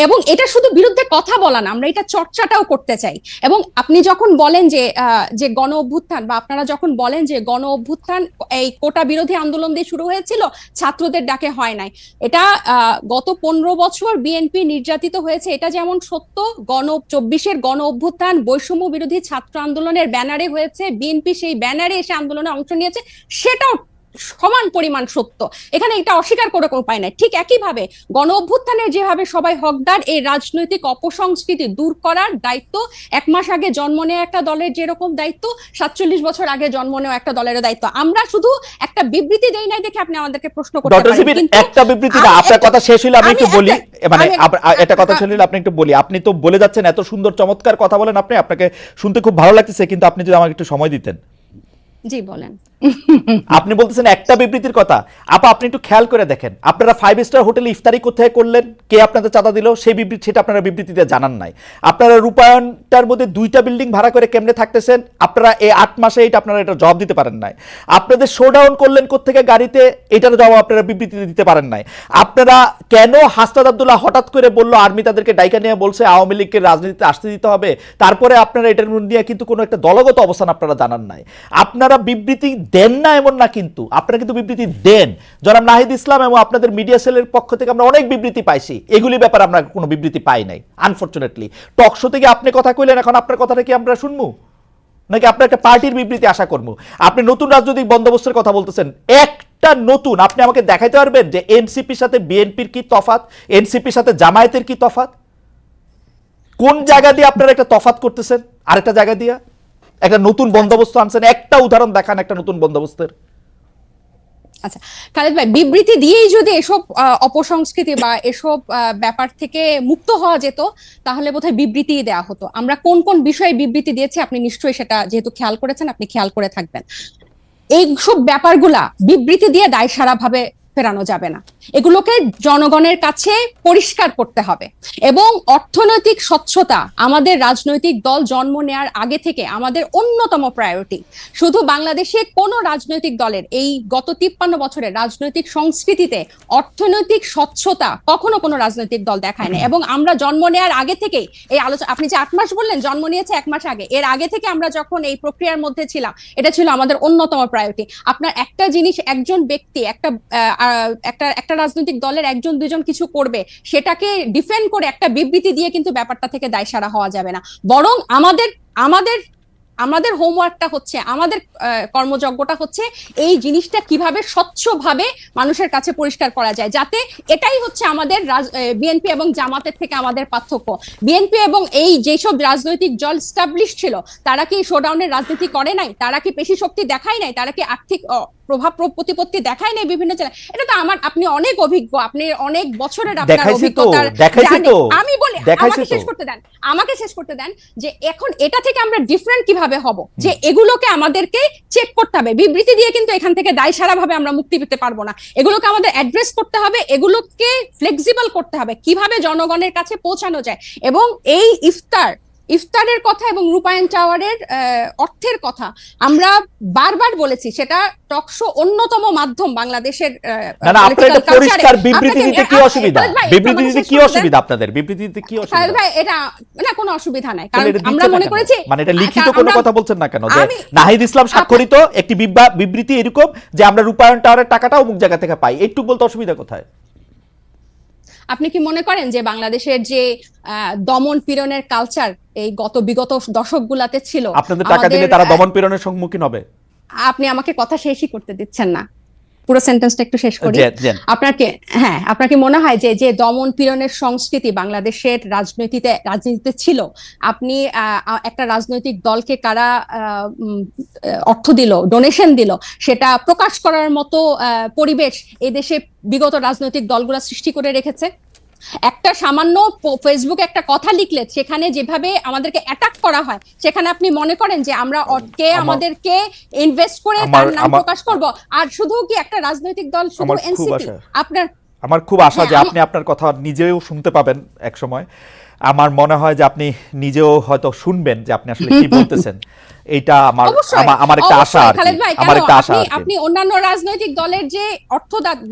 [SPEAKER 3] এবং এটা শুধু বিরুদ্ধে কথা বলা না, আমরা এটা চর্চাটাও করতে চাই। এবং আপনি যখন বলেন যে যে গণ অভ্যুত্থান, বা আপনারা যখন বলেন যে গণ অভ্যুত্থান এই কোটা বিরোধী আন্দোলন দিয়ে শুরু হয়েছিল, ছাত্রদের ডাকে হয় নাই, এটা গত 15 বছর বিএনপি নির্যাতিত হয়েছে, এটা যেমন সত্য। 24-এর গণ অভ্যুত্থান বৈষম্য বিরোধী ছাত্র আন্দোলনের ব্যানারে হয়েছে, বিএনপি সেই ব্যানারে এসে আন্দোলনে অংশ নিয়েছে, সেটাও সমান পরিমাণ সত্য। এখানে এটা অস্বীকার করে কোনো উপায় নাই। ঠিক একইভাবে গণ অভ্যুত্থানের যেভাবে সবাই হকদার, এই রাজনৈতিক অপসংস্কৃতি দূর করার দায়িত্ব 1 মাস আগে জন্ম নেওয়া একটা দলের যেরকম দায়িত্ব, 47 বছর আগে জন্ম নেওয়া একটা দলের দায়িত্ব। আমরা শুধু একটা বিবৃতি দেই নাই দেখে আপনি আমাদেরকে প্রশ্ন করতে পারেন, কিন্তু
[SPEAKER 1] একটা বিবৃতি না, আপনার কথা শেষ হইলে আমি একটু বলি, মানে এটা কথা শেষ হইলে আপনি একটু বলি। আপনি তো বলে যাচ্ছেন, এত সুন্দর চমৎকার কথা বলেন আপনি, আপনাকে শুনতে খুব ভালো লাগতেছে, কিন্তু আপনি যদি আমাকে একটু সময় দিতেন।
[SPEAKER 3] জি বলেন।
[SPEAKER 1] আপনি বলতেছেন একটা বিবৃতির কথা, আপা আপনি একটু খেয়াল করে দেখেন, আপনারা 5 স্টার হোটেলে ইফতারি কোথায় করলেন, কে আপনাদের চাঁদা দিল, সেই বিবৃতি সেটা আপনারা বিবৃতিতে জানান নাই। আপনারা রূপায়ণটার মধ্যে 2টা বিল্ডিং ভাড়া করে কেমনে থাকতেছেন, আপনারা এই 8 মাসে এটা আপনারা এটা জবাব দিতে পারেন নাই। আপনাদের শোডাউন করলেন কোত্থেকে গাড়িতে, এটার জবাব আপনারা বিবৃতিতে দিতে পারেন নাই। আপনারা কেন হাসনাত আব্দুল্লাহ হঠাৎ করে বললো আর্মি তাদেরকে ডাইকা নিয়ে বলছে আওয়ামী লীগকে রাজনীতিতে আসতে দিতে হবে, তারপরে আপনারা এটার নিয়ে কিন্তু কোনো একটা দলগত অবস্থান আপনারা জানান নাই। আপনারা বিবৃতি দেন না এমন না, কিন্তু আপনারা কিন্তু বিবৃতি দেন। জনাব নাহিদ ইসলাম এবং আপনাদের মিডিয়া সেলের পক্ষ থেকে আমরা অনেক বিবৃতি পাইছি, এগুলি ব্যাপারে আমরা কোনো বিবৃতি পাই নাই আনফরচুনেটলি। টক শো থেকে আপনি কথা কইলেন, এখন আপনার কথাটা কি আমরা শুনবো, নাকি আপনার একটা পার্টির বিবৃতি আশা করবো? আপনি নতুন রাজনৈতিক বন্দোবস্তের কথা বলতেছেন, একটা নতুন, আপনি আমাকে দেখাইতে পারবেন যে এনসিপির সাথে বিএনপির কি তফাৎ, এনসিপির সাথে জামায়াতের কি তফাৎ? কোন জায়গা দিয়ে আপনারা একটা তফাৎ করতেছেন আরেকটা জায়গা দিয়ে? একটা নতুন বন্দোবস্ত আনছেন, একটা উদাহরণ দেখান একটা নতুন বন্দোবস্তের।
[SPEAKER 3] আচ্ছা খালেদ ভাই, বিবৃতি দিয়েই যদি এসব অপসংস্কৃতি বা এসব ব্যাপার থেকে মুক্ত হওয়া যেত, তাহলে বোধহয় বিবৃতি দেওয়া হতো। আমরা কোন কোন বিষয়ে বিবৃতি দিয়েছি আপনি নিশ্চয়ই সেটা যেহেতু খেয়াল করেছেন, আপনি খেয়াল করে থাকবেন। এইসব ব্যাপারগুলা বিবৃতি দিয়ে দায়সারা ভাবে ফেরানো যাবে না, এগুলোকে জনগণের কাছে পরিষ্কার করতে হবে। এবং অর্থনৈতিক স্বচ্ছতা আমাদের রাজনৈতিক দল জন্ম নেওয়ার আগে থেকে আমাদের অন্যতম প্রায়োরিটি। শুধু বাংলাদেশে কোন রাজনৈতিক দলের এই গত 53 বছরের রাজনৈতিক সংস্কৃতিতে অর্থনৈতিক স্বচ্ছতা কখনো কোনো রাজনৈতিক দল দেখায় না। এবং আমরা জন্ম নেওয়ার আগে থেকেই এই আলোচনা, আপনি যে 8 মাস বললেন, জন্ম নিয়েছে 1 মাস আগে, এর আগে থেকে আমরা যখন এই প্রক্রিয়ার মধ্যে ছিলাম, এটা ছিল আমাদের অন্যতম প্রায়োরিটি। আপনার একটা জিনিস, একজন ব্যক্তি একটা রাজনৈতিক দলের 1-2 জন কিছু করবে, সেটাকে ডিফেন্ড করে একটা বিবৃতি দিয়ে কিন্তু ব্যাপারটা থেকে দায়সারা হওয়া যাবে না। বরং আমাদের হোমওয়ার্কটা হচ্ছে, আমাদের কর্মযজ্ঞটা হচ্ছে এই জিনিসটা কিভাবে স্বচ্ছভাবে মানুষের কাছে পরিষ্কার করা যায়, যাতে এটাই হচ্ছে আমাদের বিএনপি এবং জামাতের থেকে আমাদের পার্থক্য। বিএনপি এবং এই যেসব রাজনৈতিক দল স্টাবলিশ ছিল, তারা কি শোডাউনের রাজনীতি করে নাই? তারা কি পেশি শক্তি দেখায় নাই? তারা কি আর্থিক প্রভাব প্রতিপত্তি দেখায় নাই বিভিন্ন জেলায়? এটা তো আপনি অনেক অভিজ্ঞ, আপনি অনেক বছরের আপনার অভিজ্ঞতার। আমি বলি, আমাকে শেষ করতে দেন যে এখন এটা থেকে আমরা ডিফারেন্ট কিভাবে হব, যে এগুলোকে আমাদেরকে চেক করতে হবে। বিবৃতি দিয়ে কিন্তু এখান থেকে দায়সারা ভাবে আমরা মুক্তি পেতে পারবো না। এগুলোকে আমাদের অ্যাড্রেস করতে হবে, এগুলোকে ফ্লেক্সিবল করতে হবে, কিভাবে জনগণের কাছে পৌঁছানো যায়। এবং এই ইফতারের কথা এবং রূপায়ণ টাওয়ারের অর্থের কথা আমরা বারবার বলেছি, সেটা টকশো অন্যতম মাধ্যম বাংলাদেশের
[SPEAKER 1] না না, আপনারা এটা পরিষ্কার বিবৃতি দিতে কি অসুবিধা? বিবৃতি দিতে কি অসুবিধা আপনাদের? বিবৃতি দিতে কি অসুবিধা?
[SPEAKER 3] ভাই এটা না, কোনো অসুবিধা নাই, কারণ আমরা মনে করেছি
[SPEAKER 1] মানে এটা লিখিত কোনো কথা বলছেন না কেন যে নাহিদ ইসলাম স্বাক্ষরিত একটি বিবৃতি এরকম যে আমরা রূপায়ণ টাওয়ারের টাকাটা অমুক জায়গা থেকে পাই, একটু বলতে অসুবিধা কোথায়?
[SPEAKER 3] আপনি কি মনে করেন যে বাংলাদেশের যে দমন পীড়নের কালচার এই বিগত দশকগুলাতে ছিল,
[SPEAKER 1] আপনাদের টাকা দিলে তারা দমন পীড়নের সম্মুখীন হবে?
[SPEAKER 3] আপনি আমাকে কথা শেষই করতে দিচ্ছেন না, পুরো সেন্টেন্সটা একটু শেষ করি। আপনাকে মনে হয় যে যে দমন পীড়নের সংস্কৃতি বাংলাদেশের রাজনীতিতে ছিল, আপনি একটা রাজনৈতিক দলকে কারা অর্থ দিল, ডোনেশন দিল, সেটা প্রকাশ করার মতো পরিবেশ এই দেশে বিগত রাজনৈতিক দলগুলা সৃষ্টি করে রেখেছে? একটা সামান্য ফেসবুকে একটা কথা লিখলে সেখানে যেভাবে আমাদেরকে অ্যাটাক করা হয়, সেখানে আপনি মনে করেন যে আমরা আমাদেরকে ইনভেস্ট করে তার নাম প্রকাশ করব? আর শুধু কি একটা রাজনৈতিক দল, শুধু এনসিপি?
[SPEAKER 1] আমার খুব আশা যে আপনি আপনার কথা নিজেও শুনতে পাবেন এক সময়। আমার মনে হয় যে আপনি নিজেও হয়তো শুনবেন যে আপনি আসলে কি বলতেছেন। এইটা আমার একটা আশা আর কি, আমার একটা আশা।
[SPEAKER 3] আপনি অন্যান্য রাজনৈতিক দলের যে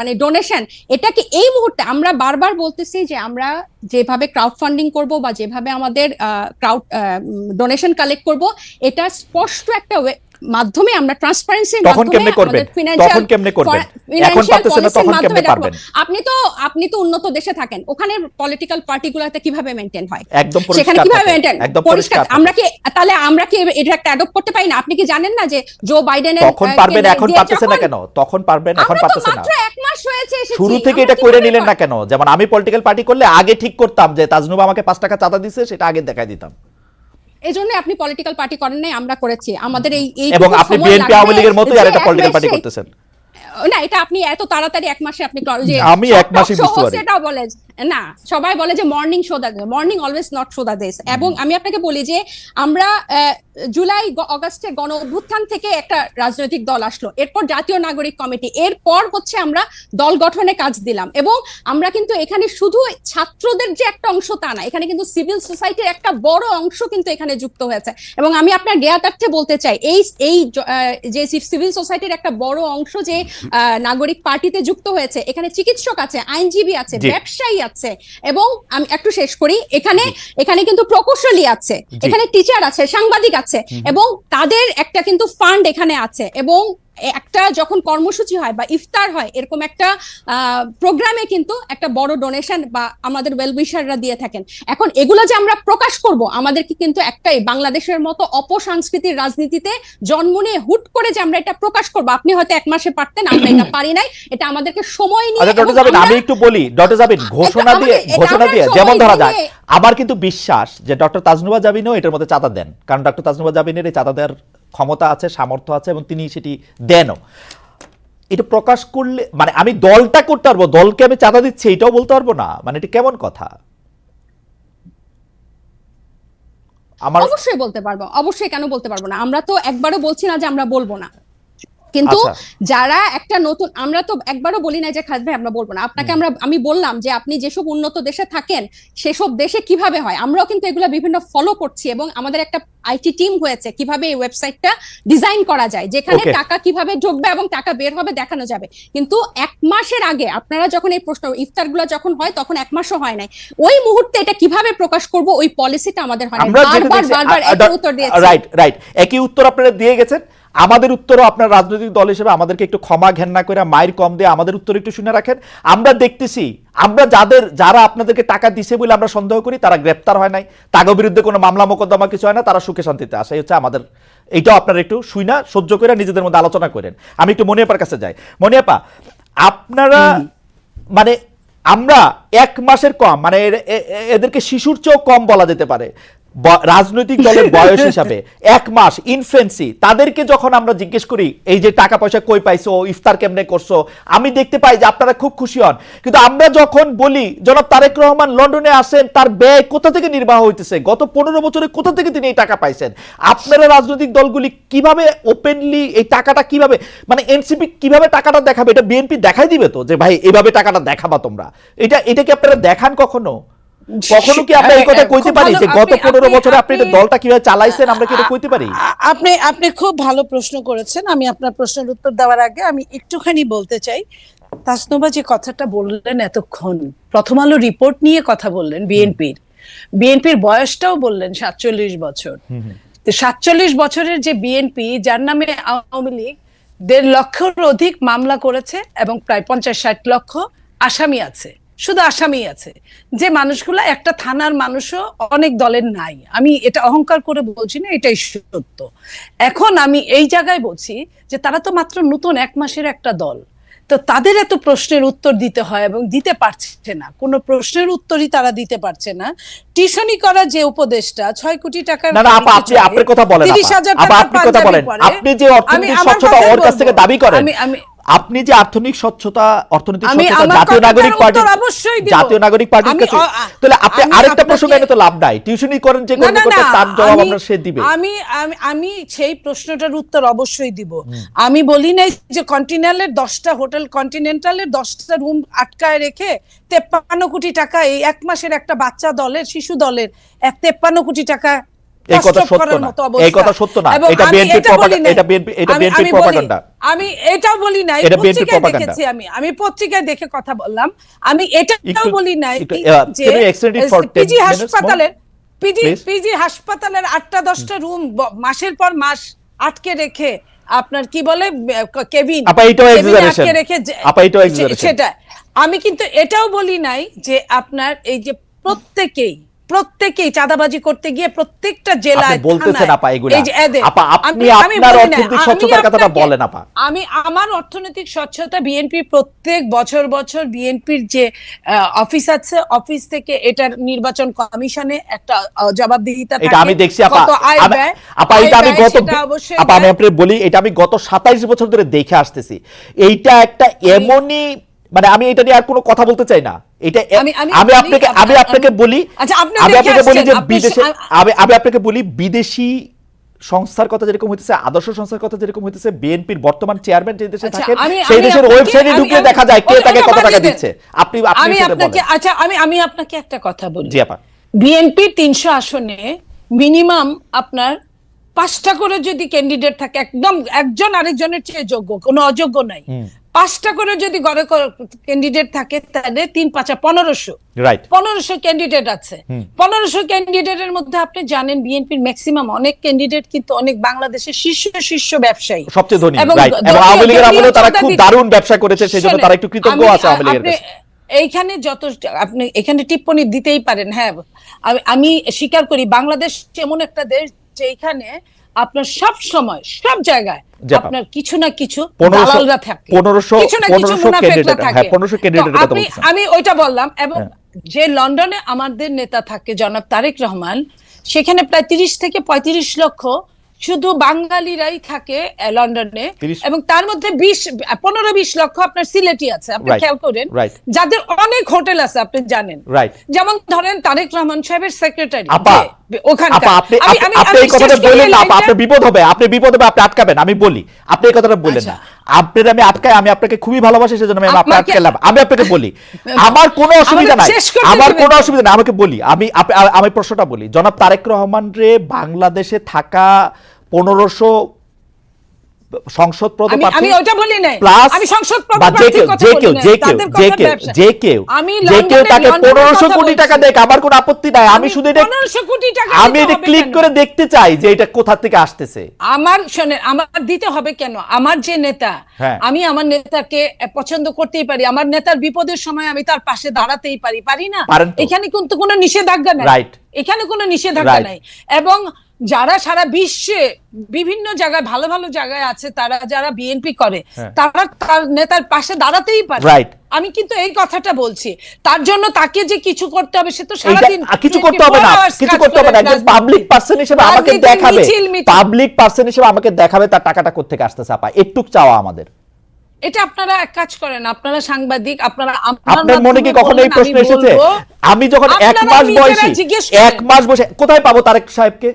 [SPEAKER 3] মানে ডোনেশন, এটা কি এই মুহূর্তে আমরা বারবার বলতেছি যে আমরা যেভাবে ক্রাউড ফান্ডিং করব বা যেভাবে আমাদের ডোনেশন কালেক্ট করব, এটা স্পষ্ট একটা মাধ্যমে আমরা ট্রান্সপারেন্সির
[SPEAKER 1] তখন কেমনে করবেন? তখন কেমনে করবেন? এখন পারতেছেন না, তখন কেমনে পারবেন?
[SPEAKER 3] আপনি তো উন্নত দেশে থাকেন, ওখানে পলিটিক্যাল পার্টিগুলোতে কিভাবে মেইনটেইন হয়?
[SPEAKER 1] একদম পরিষ্কার,
[SPEAKER 3] সেখানে কিভাবে মেইনটেইন?
[SPEAKER 1] একদম
[SPEAKER 3] পরিষ্কার। আমরা কি এটা একটা অ্যাডপ্ট করতে পারি না? আপনি কি জানেন না যে জো বাইডেনের
[SPEAKER 1] তখন পারবেন, এখন পারতেছেন না কেন? তখন পারবেন, এখন পারতেছেন না।
[SPEAKER 3] মাত্র 1 মাস হয়েছে এসেছি,
[SPEAKER 1] শুরু থেকে এটা করে নিলেন না কেন? যেমন আমি পলিটিক্যাল পার্টি করলে আগে ঠিক করতাম যে তাজনুবা আমাকে 5 টাকা চাঁদা দিছে, সেটা আগে দেখাই দিতাম।
[SPEAKER 3] এজন্য আপনি পলিটিক্যাল পার্টি করেন নাই, আমরা করেছি। আমাদের এই
[SPEAKER 1] এবং আপনি বিএনপি আওয়ামী লীগের মতোই আর একটা পলিটিক্যাল পার্টি করতেছেন
[SPEAKER 3] না, এটা আপনি এত তাড়াতাড়ি 1 মাসে আপনি
[SPEAKER 1] আমি 1 মাসে বুঝতে পারি
[SPEAKER 3] সেটা বলে না। সবাই বলে যে মর্নিং শো দা, মর্নিং অলওয়েজ নট শো দা দিস। এবং আমি আপনাকে বলি যে আমরা জুলাই আগস্টে গণ অভ্যুত্থান থেকে একটা রাজনৈতিক দল আসলো, এরপর জাতীয় নাগরিক কমিটি, এরপর হচ্ছে আমরা দল গঠনে কাজ দিলাম। এবং আমরা কিন্তু এখানে শুধু ছাত্রদের যে একটা অংশ তা না, এখানে কিন্তু সিভিল সোসাইটির একটা বড় অংশ কিন্তু এখানে যুক্ত হয়েছে। এবং আমি আপনার জ্ঞাতার্থে বলতে চাই, এই যে সিভিল সোসাইটির একটা বড় অংশ যে নাগরিক পার্টিতে যুক্ত হয়েছে, এখানে চিকিৎসক আছে, আইনজীবী আছে, ব্যবসায়ী আছে, এবং আমি একটু শেষ করি, এখানে কিন্তু প্রকৌশলী আছে, এখানে টিচার আছে, সাংবাদিক আছে, এবং তাদের একটা কিন্তু ফান্ড এখানে আছে। এবং একটা যখন কর্মসূচি হয় বা ইফতার হয়, এরকম একটা প্রোগ্রামে কিন্তু একটা বড় ডোনেশন বা আমাদের ওয়েলউইশাররা দিয়ে থাকেন। এখন এগুলো যে আমরা প্রকাশ করব, আমাদেরকে কিন্তু একটাই, বাংলাদেশের মতো অপসংস্কৃতির রাজনীতিতে জন্ম নিয়ে হুট করে যে আমরা এটা প্রকাশ করব, আপনি হয়তো 1 মাসে পারতেন, আমরা এটা পারি নাই। এটা আমাদেরকে সময় নিয়ে।
[SPEAKER 1] আমি একটু বলি, ডক্টর জাবিন ঘোষণা দিয়ে যেমন ধরা যায়, আমার কিন্তু বিশ্বাস যে ডক্টর তাজনুবা জাবিনও এটার মধ্যে চাঁদা দেন, কারণ ডক্টর তাজনুবা জাবিনের এই চাঁদা দেওয়ার ক্ষমতা আছে, সামর্থ্য আছে, এবং তিনি সেটি দেনও। এটা প্রকাশ করলে মানে আমি দলটা করতে পারবো, দলকে আমি চাঁদা দিচ্ছি এটাও বলতে পারবো না, মানে এটা কেমন কথা?
[SPEAKER 3] অবশ্যই বলতে পারবো, অবশ্যই, কেন বলতে পারবো না? আমরা তো একবারও বলছি না যে আমরা বলবো না, কিন্তু যারা একটা নতুন, আমরা তো একবারও বলি না যে খালেদ ভাই আমরা বলবো না। আপনাকে আমি বললাম যে আপনি যেসব উন্নত দেশে থাকেন সেসব দেশে কিভাবে হয়, আমরাও কিন্তু এগুলো বিভিন্ন ফলো করছি, এবং আমাদের একটা আইটি টিম হয়েছে কিভাবে এই ওয়েবসাইটটা ডিজাইন করা যায়, যেখানে টাকা কিভাবে ঢুকবে এবং টাকা বের হবে দেখানো যাবে। কিন্তু 1 মাসের আগে আপনারা যখন এই প্রশ্ন ইফতারগুলো যখন হয়, তখন 1 মাসও হয় নাই, ওই মুহূর্তে এটা কিভাবে প্রকাশ করব ওই পলিসিটা আমাদের হয় না। বারবার একই উত্তর দিয়েছি।
[SPEAKER 1] রাইট, একই উত্তর আপনারা দিয়ে গেছেন। আমাদের উত্তরও আপনার রাজনৈতিক দল হিসেবে আমাদেরকে একটু ক্ষমা ঘেন্না করে মায়ের কম দিয়ে আমাদের উত্তর একটু শুনে রাখেন। আমরা দেখতেছি, আমরা যারা আপনাদেরকে টাকা দিছে বলে আমরা সন্দেহ করি, তারা গ্রেপ্তার হয় নাই, তাদের বিরুদ্ধে কোনো মামলা মোকদ্দমা কিছু হয় না, তারা সুখে শান্তিতে আসে। এই হচ্ছে আমাদের, এইটাও আপনারা একটু শুইনা সহ্য করে নিজেদের মধ্যে আলোচনা করেন। আমি একটু মনিয়াপার কাছে যাই। মনিয়াপা, আপনারা মানে আমরা 1 মাসের কম, মানে এদেরকে শিশুর চেয়েও কম বলা যেতে পারে রাজনৈতিক দলের বয়স হিসাবে 1 মাস ইনফেন্সি, তাদেরকে যখন আমরা জিজ্ঞেস করি এই যে টাকা পয়সা কই পাইছো, ইফতার কেমনে করছো, আমি দেখতে পাই যে আপনারা খুব খুশি হন। কিন্তু আমরা যখন বলি জনাব তারেক রহমান লন্ডনে আসেন, তার ব্যয় কোথা থেকে নির্বাহ হইতেছে, গত 15 বছরে কোথা থেকে তিনি এই টাকা পাইছেন, আপনারা রাজনৈতিক দলগুলি কিভাবে ওপেনলি এই টাকাটা কিভাবে, মানে এনসিপি কিভাবে টাকাটা দেখাবে, এটা বিএনপি দেখাই দিবে তো যে ভাই এইভাবে টাকাটা দেখাবা তোমরা, এটা কি আপনারা দেখান কখনো? কখনো কি আমরা এই কথা কইতে
[SPEAKER 2] খুব
[SPEAKER 1] পারি
[SPEAKER 2] ভালো,
[SPEAKER 1] যে গত
[SPEAKER 2] আপনি-
[SPEAKER 1] 15 বছরে আপনি
[SPEAKER 2] আপনি-
[SPEAKER 1] এটা দলটা কিভাবে চালাইছেন, আমরা কি এটা কইতে পারি?
[SPEAKER 2] আপনি খুব ভালো প্রশ্ন করেছেন। আমি আপনার প্রশ্নের উত্তর দেওয়ার আগে আমি একটুখানি বলতে চাই, তাসনুবা যে কথাটা বললেন এতক্ষণ, প্রথম আলো রিপোর্ট নিয়ে কথা বললেন, বিএনপির বয়সটাও বললেন 47 বছর। তো 47 বছরের যে বিএনপি, যার নামে আওয়ামী লীগ 1.5 লক্ষের অধিক মামলা করেছে এবং প্রায় 50-60 লক্ষ আসামি আছে, শুধু আসামি আছে, যে মানুষগুলো একটা থানার মানুষও অনেক দলের নাই। আমি এটা অহংকার করে বলছি না, এটাই সত্য। এখন আমি এই জায়গায় বলছি যে তারা তো মাত্র নতুন 1 মাসের একটা দল, তো তাদের এত প্রশ্নের উত্তর দিতে হয় এবং দিতে পারছে না, কোনো প্রশ্নের উত্তরই তারা দিতে পারছে না। টিউশনি করা যে উপদেশটা 6 কোটি টাকার
[SPEAKER 1] না না আপা, আপনি আপনার কথা বলেন,
[SPEAKER 2] 30,000
[SPEAKER 1] আপা
[SPEAKER 2] টাকা
[SPEAKER 1] আপনি কথা বলেন,
[SPEAKER 2] পাঞ্জাবি পরে।
[SPEAKER 1] আপনি যে অর্থনৈতিক
[SPEAKER 2] আমার
[SPEAKER 1] স্বচ্ছতা
[SPEAKER 2] কথাই
[SPEAKER 1] ওর কাছ থেকে
[SPEAKER 2] বলবো।
[SPEAKER 1] দাবি করেন,
[SPEAKER 2] আমি
[SPEAKER 1] আপনি যে অর্থনৈতিক স্বচ্ছতা
[SPEAKER 2] আমি আমার
[SPEAKER 1] জাতীয়
[SPEAKER 2] কথাটার
[SPEAKER 1] নাগরিক পার্টি,
[SPEAKER 2] উত্তর অবশ্যই দিব।
[SPEAKER 1] জাতীয় নাগরিক পার্টির
[SPEAKER 2] আমি
[SPEAKER 1] কাছে, তাহলে আপনি
[SPEAKER 2] আমি
[SPEAKER 1] আরেকটা
[SPEAKER 2] আপনাকে-
[SPEAKER 1] প্রসঙ্গ এনে তো লাভ নাই, টিউশনি করেন যে
[SPEAKER 2] না, না,
[SPEAKER 1] কর্মকর্তা,
[SPEAKER 2] না,
[SPEAKER 1] তার জবাব
[SPEAKER 2] আমি-
[SPEAKER 1] আমরা সে দিবে।
[SPEAKER 2] আমি সেই প্রশ্নটার উত্তর অবশ্যই দিব। আমি বলি নাই যে কন্টিনেন্টালের 10টা হোটেল, কন্টিনেন্টালের 10টা রুম আটকায় রেখে 53 কোটি টাকা এই 1 মাসের একটা বাচ্চা দলের, শিশু দলের 53 কোটি টাকা
[SPEAKER 1] এই কথা
[SPEAKER 2] কষ্ট
[SPEAKER 1] সত্য
[SPEAKER 2] করার
[SPEAKER 1] না,
[SPEAKER 2] মতো অবস্থা।
[SPEAKER 1] এই কথা সত্য না,
[SPEAKER 2] এবং
[SPEAKER 1] এটা
[SPEAKER 2] আমি
[SPEAKER 1] বিএনপির
[SPEAKER 2] এটা বলি
[SPEAKER 1] প্রপাগান্ডা,
[SPEAKER 2] নাই।
[SPEAKER 1] এটা বিএনপির
[SPEAKER 2] আমি বলি-
[SPEAKER 1] প্রপাগান্ডা।
[SPEAKER 2] আমি এটাও বলি নাই,
[SPEAKER 1] এটা বিএনপির
[SPEAKER 2] পত্রিকায়
[SPEAKER 1] প্রপাগান্ডা।
[SPEAKER 2] দেখেছি, আমি পত্রিকায় দেখে কথা বললাম। আমি এটাও
[SPEAKER 1] একটু-
[SPEAKER 2] বলি নাই
[SPEAKER 1] একটু,
[SPEAKER 2] যে
[SPEAKER 1] can you extend it for 10
[SPEAKER 2] PG
[SPEAKER 1] minutes more?
[SPEAKER 2] হাসপাতালের
[SPEAKER 1] Please?
[SPEAKER 2] পিজি হাসপাতালের 8টা-10টা রুম মাসের পর মাস আটকে রেখে, আপনার কি বলে কেবিন,
[SPEAKER 1] আপা, এটাও
[SPEAKER 2] কেবিনে
[SPEAKER 1] exaggeration।
[SPEAKER 2] আটকে রেখে
[SPEAKER 1] আপা, এটাও exaggeration।
[SPEAKER 2] সেটা আমি কিন্তু এটাও বলি নাই যে আপনার এই যে প্রত্যেকেই চাঁদাবাজি করতে গিয়ে প্রত্যেকটা জেলায়,
[SPEAKER 1] আপনি বলতেছেন
[SPEAKER 2] থানায়,
[SPEAKER 1] আপা এগুলা।
[SPEAKER 2] এই যে এদের,
[SPEAKER 1] আপা, আপনি
[SPEAKER 2] আমি
[SPEAKER 1] আপনার
[SPEAKER 2] বলি না,
[SPEAKER 1] অর্থনৈতিক
[SPEAKER 2] আমি
[SPEAKER 1] স্বচ্ছতার কথাটা
[SPEAKER 2] আপনাকে-
[SPEAKER 1] বলেন আপা।
[SPEAKER 2] আমি আমার অর্থনৈতিক স্বচ্ছতা, বিএনপি প্রত্যেক বছর বিএনপির যে অফিস আছে, অফিস থেকে এটার নির্বাচন কমিশনে একটা জবাবদিহিতা থাকে।
[SPEAKER 1] এটা আমি দেখছি আপা,
[SPEAKER 2] কত আয় ব্যয়,
[SPEAKER 1] আপা এটা আমি
[SPEAKER 2] আয় ব্যয় সেটা অবশ্যই
[SPEAKER 1] আপা আমি
[SPEAKER 2] দেয়।
[SPEAKER 1] আপনাকে বলি, এটা আমি গত 27 বছর ধরে দেখে আসতেছি। এইটা একটা এমনই, মানে আমি এটা নিয়ে আর কোনো কথা বলতে চাই না। এটা আমি আপনাকে বলি,
[SPEAKER 2] আচ্ছা, আপনি
[SPEAKER 1] আমি
[SPEAKER 2] দেখে
[SPEAKER 1] আপনাকে বলি যে
[SPEAKER 2] আসছেন,
[SPEAKER 1] বিদেশে, আমি আপনাকে বলি বিদেশি সংস্থার কথা যেরকম হইতেছে, আদর্শ সংস্থার কথা যেরকম হইতেছে, বিএনপির বর্তমান চেয়ারম্যান যে দেশে
[SPEAKER 2] আচ্ছা,
[SPEAKER 1] থাকেন
[SPEAKER 2] আমি-
[SPEAKER 1] সেই
[SPEAKER 2] আমি
[SPEAKER 1] দেশের
[SPEAKER 2] আপনাকে-
[SPEAKER 1] ওয়েবসাইটে ঢুকে
[SPEAKER 2] আমি-
[SPEAKER 1] দেখা যায় কে
[SPEAKER 2] ওটা
[SPEAKER 1] তাকে কত
[SPEAKER 2] বাদ
[SPEAKER 1] টাকা
[SPEAKER 2] দিয়ে দেন।
[SPEAKER 1] দিচ্ছে। আপনি
[SPEAKER 2] আমি
[SPEAKER 1] সেটা
[SPEAKER 2] আপনাকে
[SPEAKER 1] বলেন।
[SPEAKER 2] আচ্ছা আমি আপনাকে একটা কথা বলি।
[SPEAKER 1] জি আপা।
[SPEAKER 2] বিএনপি 300 আসনে মিনিমাম আপনার 5টা করে যদি ক্যান্ডিডেট থাকে, একদম একজন আরেকজনের চেয়ে যোগ্য, কোনো অযোগ্য নাই, 5টা করে যদি গড়ে ক্যান্ডিডেট থাকে, তাহলে 3-5 1500,
[SPEAKER 1] রাইট,
[SPEAKER 2] 1500 ক্যান্ডিডেট আছে। 1500 ক্যান্ডিডেটের মধ্যে আপনি জানেন বিএনপির ম্যাক্সিমাম অনেক ক্যান্ডিডেট কিন্তু অনেক বাংলাদেশের শীর্ষ ব্যবসায়ী,
[SPEAKER 1] সবচেয়ে ধনী,
[SPEAKER 2] এবং
[SPEAKER 1] রাইট, এবং আওয়ামী লীগের আমলে তারা খুব
[SPEAKER 2] দলীয়
[SPEAKER 1] দারুণ ব্যবসা করেছে, সেজন্য
[SPEAKER 2] শোনেন,
[SPEAKER 1] তারা একটু কৃতজ্ঞ আছে আওয়ামী লীগের
[SPEAKER 2] আপনি
[SPEAKER 1] কাছে।
[SPEAKER 2] এইখানে আপনি এখানে টিপ্পনি দিতেই পারেন, হ্যাঁ, আমি স্বীকার করি বাংলাদেশ এমন একটা দেশ যেখানে আপনার সব সময় সব জায়গায় আপনার কিছু না কিছু দালালরা থাকে,
[SPEAKER 1] 1500
[SPEAKER 2] কিছু না কিছু মুনাফেকরা থাকে।
[SPEAKER 1] হ্যাঁ, 1500 ক্যান্ডিডেটের কথা
[SPEAKER 2] আপনি
[SPEAKER 1] বলছেন।
[SPEAKER 2] আমি ওইটা বললাম। এবং যে লন্ডনে আমাদের নেতা থাকে জনাব তারেক রহমান, সেখানে প্রায় 30 থেকে 35 লক্ষ শুধু বাঙালিরাই থাকে লন্ডনে, এবং তার মধ্যে 15-20 লক্ষ আপনার সিলেটি আছে। আপনি খেয়াল করেন, যাদের অনেক হোটেল আছে, আপনি জানেন, যেমন ধরেন তারেক রহমান সাহেবের সেক্রেটারি ওখানকার।
[SPEAKER 1] আপনি এই কথাটা বললেন না আপা, আপনার বিপদ হবে, আপনি আটকাবেন। আমি বলি, আপনি এই কথাটা বললেন না, আপনার আমি আটকাই, আমি আপনাকে খুবই ভালোবাসি, সেজন্য আমি আপনাকে আটকালাম। আমি আপনাকে বলি, আমার কোনো অসুবিধা নাই, আমাকে বলি, আমি প্রশ্নটা বলি, জনাব তারেক রহমান রে বাংলাদেশে থাকা 1500 সংসদ পদপ্রার্থী,
[SPEAKER 2] আমি ওটা বলি নাই, আমি সংসদ
[SPEAKER 1] পদপ্রার্থীর কথা বলি না, যে কেউ তাকে 1500 কোটি টাকা দেয়, আমার কোনো আপত্তি নাই। আমি শুধু এটা
[SPEAKER 2] 1500 কোটি টাকা
[SPEAKER 1] আমি এটা ক্লিক করে দেখতে চাই যে এটা কোথা থেকে আসতেছে।
[SPEAKER 2] আমার দিতে হবে কেন? আমার যে নেতা, আমি আমার নেতাকে পছন্দ করতেই পারি, আমার নেতার বিপদের সময় আমি তার পাশে দাঁড়াতেই পারি না? এখানে কিন্তু কোনো নিষেধাজ্ঞা নাই, এখানে কোনো নিষেধাজ্ঞা নাই। এবং যারা সারা বিশ্বে বিভিন্ন জায়গায় ভালো ভালো জায়গায় আছে, তারা যারা বিএনপি করে, তারা তার নেতার পাশে দাঁড়াতেই পারে। আমি কিন্তু এই কথাটা বলছি, তার জন্য তাকে যে কিছু করতে হবে সে তো সারাদিন
[SPEAKER 1] কিছু করতে হবে না, একজন পাবলিক পারসন হিসেবে আমাকে দেখাবে, তার টাকাটা কোত্থেকে আসতেছে। আপা, একটু চাওয়া আমাদের।
[SPEAKER 2] এটা আপনারা এক কাজ করেন, আপনারা সাংবাদিক,
[SPEAKER 1] আপনার মনে কি কখনো এই প্রশ্ন এসেছে? আমি যখন 1 মাস বয়সে কোথায় পাবো তারেক সাহেবকে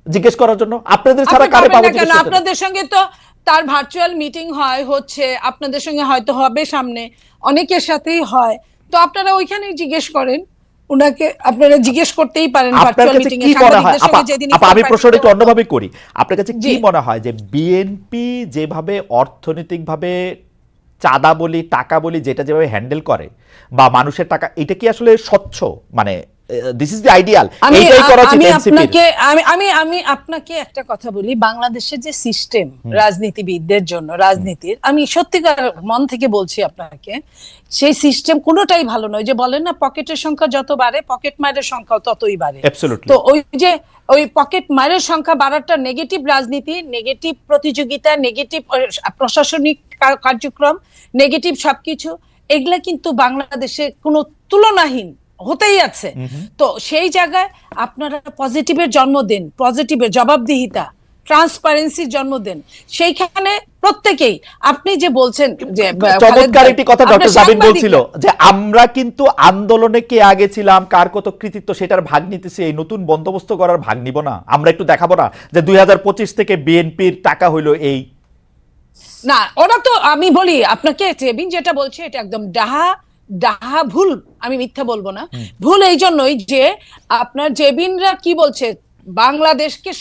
[SPEAKER 1] জিজ্ঞেস করার জন্য? আপনাদের ছাড়া কারে পাবো?
[SPEAKER 2] আপনাদের সঙ্গে তো তার ভার্চুয়াল মিটিং হচ্ছে, আপনাদের সঙ্গে হয়তো হবে, সামনে অনেকের সাথেই হয়, তো আপনারা ওইখানেই জিজ্ঞেস করেন। উনাকে আপনারা জিজ্ঞেস করতেই পারেন
[SPEAKER 1] আপনার
[SPEAKER 2] ভার্চুয়াল
[SPEAKER 1] কাছে
[SPEAKER 2] মিটিং এ
[SPEAKER 1] কি মনে হয়
[SPEAKER 2] সাংবাদিকদের সঙ্গে যেদিন
[SPEAKER 1] আপা, আমি প্রশ্নটা একটু অন্যভাবে করি, আপনার কাছে কি
[SPEAKER 2] জি।
[SPEAKER 1] মনে হয় যে বিএনপি যেভাবে অর্থনৈতিকভাবে চাঁদা বলি টাকা বলি যেটা যেভাবে হ্যান্ডেল করে বা মানুষের টাকা, এটা কি আসলে স্বচ্ছ, মানে দিস ইজ দ্য আইডিয়াল,
[SPEAKER 2] আমি
[SPEAKER 1] এইটাই করা উচিত
[SPEAKER 2] আমি
[SPEAKER 1] এনসিপির?
[SPEAKER 2] আপনাকে আমি আপনাকে একটা কথা বলি, বাংলাদেশের যে সিস্টেম রাজনীতিবিদদের জন্য, রাজনীতির, আমি সত্যিকার মন থেকে বলছি আপনাকে, সেই সিস্টেম কোনোটাই ভালো নয়। যে বলেন না, পকেটের সংখ্যা যত বাড়ে পকেট মারের সংখ্যা ততই বাড়ে।
[SPEAKER 1] Absolutely.
[SPEAKER 2] তো ওই পকেট মারের সংখ্যা বাড়াটা নেগেটিভ রাজনীতি, নেগেটিভ প্রতিযোগিতা, নেগেটিভ প্রশাসনিক কার্যক্রম, নেগেটিভ সবকিছু, এগুলা কিন্তু বাংলাদেশে কোনো তুলনাহীন হতেই আছে। তো সেই জায়গায় আপনারা পজিটিভের জন্ম দেন, পজিটিভের জবাবদিহিতা, ট্রান্সপারেন্সির জন্ম দেন। সেইখানে প্রত্যেকেই, আপনি যে বলছেন যে
[SPEAKER 1] চমৎকার একটি কথা
[SPEAKER 2] আপনার
[SPEAKER 1] ডক্টর জাবিন
[SPEAKER 2] সাংবাদিকরা-
[SPEAKER 1] বলছিল যে আমরা কিন্তু আন্দোলনে কে আগে ছিলাম, কার কত কৃতিত্ব সেটার ভাগ নিতেছি, এই নতুন বন্দোবস্ত করার ভাগ নিব না, আমরা একটু দেখাবো না যে 2025 থেকে বিএনপির টাকা হইলো এই।
[SPEAKER 2] না, ওরা তো, আমি বলি আপনাকে, জেবিন যেটা বলছে এটা একদম ডাহা ভুল, আমি মিথ্যা বলবো না। ভুল এই জন্যই যে আপনার জেবিনরা কি বলছে, বাংলাদেশকে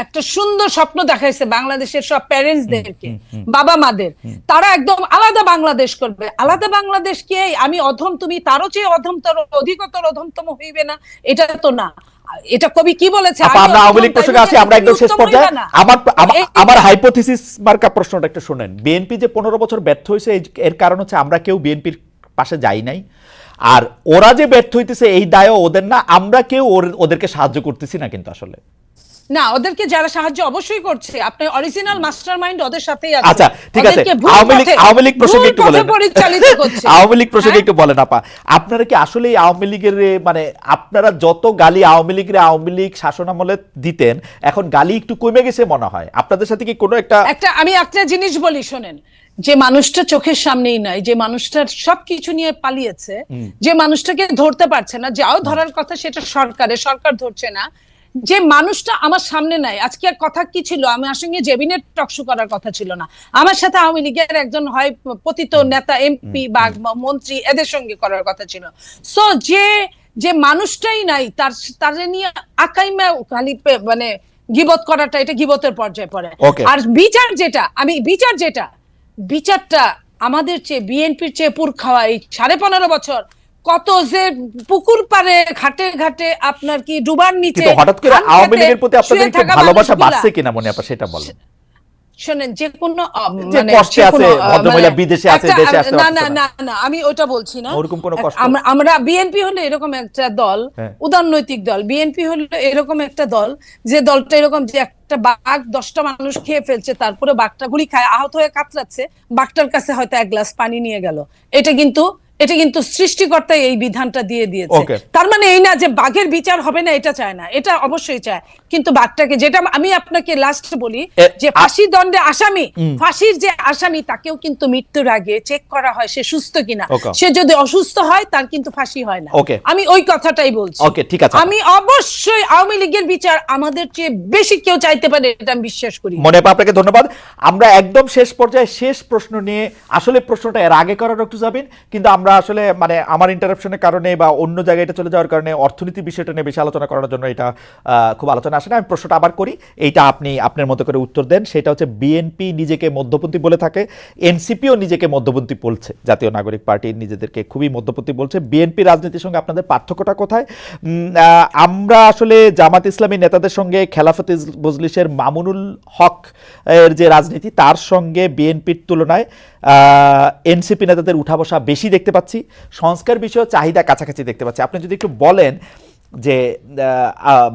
[SPEAKER 2] একটা সুন্দর স্বপ্ন দেখাইছে, বাংলাদেশের সব প্যারেন্টসদেরকে, বাবা মাদের, তারা একদম আলাদা বাংলাদেশ করবে। আলাদা বাংলাদেশ কে আমি অধম, তুমি তারও চেয়ে অধমতর, অধিকতর অধমতম হইবে না, এটা তো না। এটা কবি কি বলেছে,
[SPEAKER 1] আপা, আমরা আওয়ামী লীগ প্রসঙ্গে আছি, আমরা একদম শেষ পর্যায়ে। আমার হাইপোথিসিস মার্কা প্রশ্নটা একটু শুনেন। বিএনপি যে 15 বছর ব্যর্থ হয়েছে, এর কারণ হচ্ছে আমরা কেউ বিএনপির পাশে যাই নাই, আর ওরা যে ব্যর্থ হইতেছে এই দায়ও ওদের না, আমরা কেউ ওদেরকে সাহায্য করতেছি না কিন্তু আসলে।
[SPEAKER 2] না, ওদেরকে যারা সাহায্য অবশ্যই করছে, আপনার অরিজিনাল মাস্টারমাইন্ড ওদের সাথেই আছে।
[SPEAKER 1] আচ্ছা ঠিক আছে,
[SPEAKER 2] ওদেরকে ভুল
[SPEAKER 1] আওয়ামী লীগ প্রসঙ্গে একটু বলেন,
[SPEAKER 2] পরিচালিত করছে।
[SPEAKER 1] আওয়ামী লীগ প্রসঙ্গে একটু বলেন আপা, আপনারা কি আসলে আওয়ামী লীগের, মানে আপনারা যত গালি আওয়ামী লীগের আওয়ামী লীগ শাসনামলে দিতেন, এখন গালি একটু কমে গেছে মনে হয়? আপনাদের সাথে কি কোনো
[SPEAKER 2] আমি একটা জিনিস বলি শোনেন, যে মানুষটা চোখের সামনেই নাই, যে মানুষটার সবকিছু নিয়ে পালিয়েছে, যে মানুষটাকে ধরতে পারছে না, যাও ধরার কথা সেটা সরকার ধরছে না, যে মানুষটা আমার সামনে নাই। আজকে কথা কি ছিল, আমার সঙ্গে জেবিনের টকশো করার কথা ছিল না, আমার সাথে আওয়ামী লীগের একজন হয় পতিত নেতা, এমপি বা মন্ত্রী, এদের সঙ্গে করার কথা ছিল। সো যে মানুষটাই নাই, তার নিয়ে আকাইমা খালি মানে গীবত করাটা, এটা গীবতের পর্যায়ে পড়ে। আর বিচারটা আমাদের চেয়ে, বিএনপির চেয়ে পুর খাওয়া, এই 15.5 বছর কত যে পুকুর পারে, ঘাটে ঘাটে আপনার কি ডুবার নিচে,
[SPEAKER 1] হঠাৎ করে আওয়ামী লীগের প্রতি আপনাদের একটু ভালোবাসা বাড়ছে কিনা মনে আপা, সেটা বলেন।
[SPEAKER 2] শোনেন, যে কোনো
[SPEAKER 1] মানে কষ্টে আছে ভদ্রমহিলা, বিদেশে আছে, দেশে আসতে পারছে
[SPEAKER 2] না, আমি ওটা বলছি না।
[SPEAKER 1] ওরকম কোনো কষ্ট,
[SPEAKER 2] আমরা বিএনপি হলে এরকম একটা দল, উদারনৈতিক দল, বিএনপি হলে এরকম একটা দল, যে দলটা এরকম যে একটা বাঘ 10টা মানুষ খেয়ে ফেলছে, তারপরে বাঘটা গুলি খায়, আহত হয়ে কাতরাচ্ছে, বাঘটার কাছে হয়তো এক গ্লাস পানি নিয়ে গেল। এটা কিন্তু সৃষ্টিকর্তাই এই বিধানটা দিয়ে দিয়েছে। তার মানে এই না যে বাঘের বিচার হবে না, এটা চায় না, এটা অবশ্যই চায়, কিন্তু বাঘটাকে, যেটা আমি আপনাকে লাস্ট বলি, যে ফাঁসি দণ্ডে আসামি, ফাঁসির যে আসামি, তাকেও কিন্তু মৃত্যুর আগে চেক করা হয় সে সুস্থ কিনা। সে যদি অসুস্থ হয় তার কিন্তু ফাঁসি হয় না। আমি ওই কথাটাই বলছি। আমি অবশ্যই আওয়ামী লীগের বিচার আমাদের চেয়ে বেশি কেউ চাইতে পারে, এটা আমি বিশ্বাস করি।
[SPEAKER 1] মনে আপনাকে ধন্যবাদ। আমরা একদম শেষ পর্যায়ে শেষ প্রশ্ন নিয়ে, আসলে প্রশ্নটা এর আগে করার একটু যাবেন, কিন্তু আমরা আসলে মানে আমার ইন্টারাপশনের কারণে বা অন্য জায়গায় এটা চলে যাওয়ার কারণে অর্থনীতি বিষয়টা নিয়ে বেশি আলোচনা করার জন্য এটা খুব আলোচনা আসে না। আমি প্রশ্নটা আবার করি, এইটা আপনি আপনার মতো করে উত্তর দেন। সেটা হচ্ছে, বিএনপি নিজেকে মধ্যপন্থী বলে থাকে, এনসিপিও নিজেকে মধ্যপন্থী বলছে, জাতীয় নাগরিক পার্টি নিজেদেরকে খুবই মধ্যপন্থী বলছে। বিএনপি রাজনীতির সঙ্গে আপনাদের পার্থক্যটা কোথায়? আমরা আসলে জামাত ইসলামী নেতাদের সঙ্গে খেলাফত মজলিসের মামুনুল হক এর যে রাজনীতি, তার সঙ্গে বিএনপির তুলনায় এনসিপি নেতাদের উঠা বসা বেশি দেখতে পাচ্ছি, সংস্কার বিষয়ে চাহিদা কাছাকাছি দেখতে পাচ্ছি। আপনি যদি একটু বলেন যে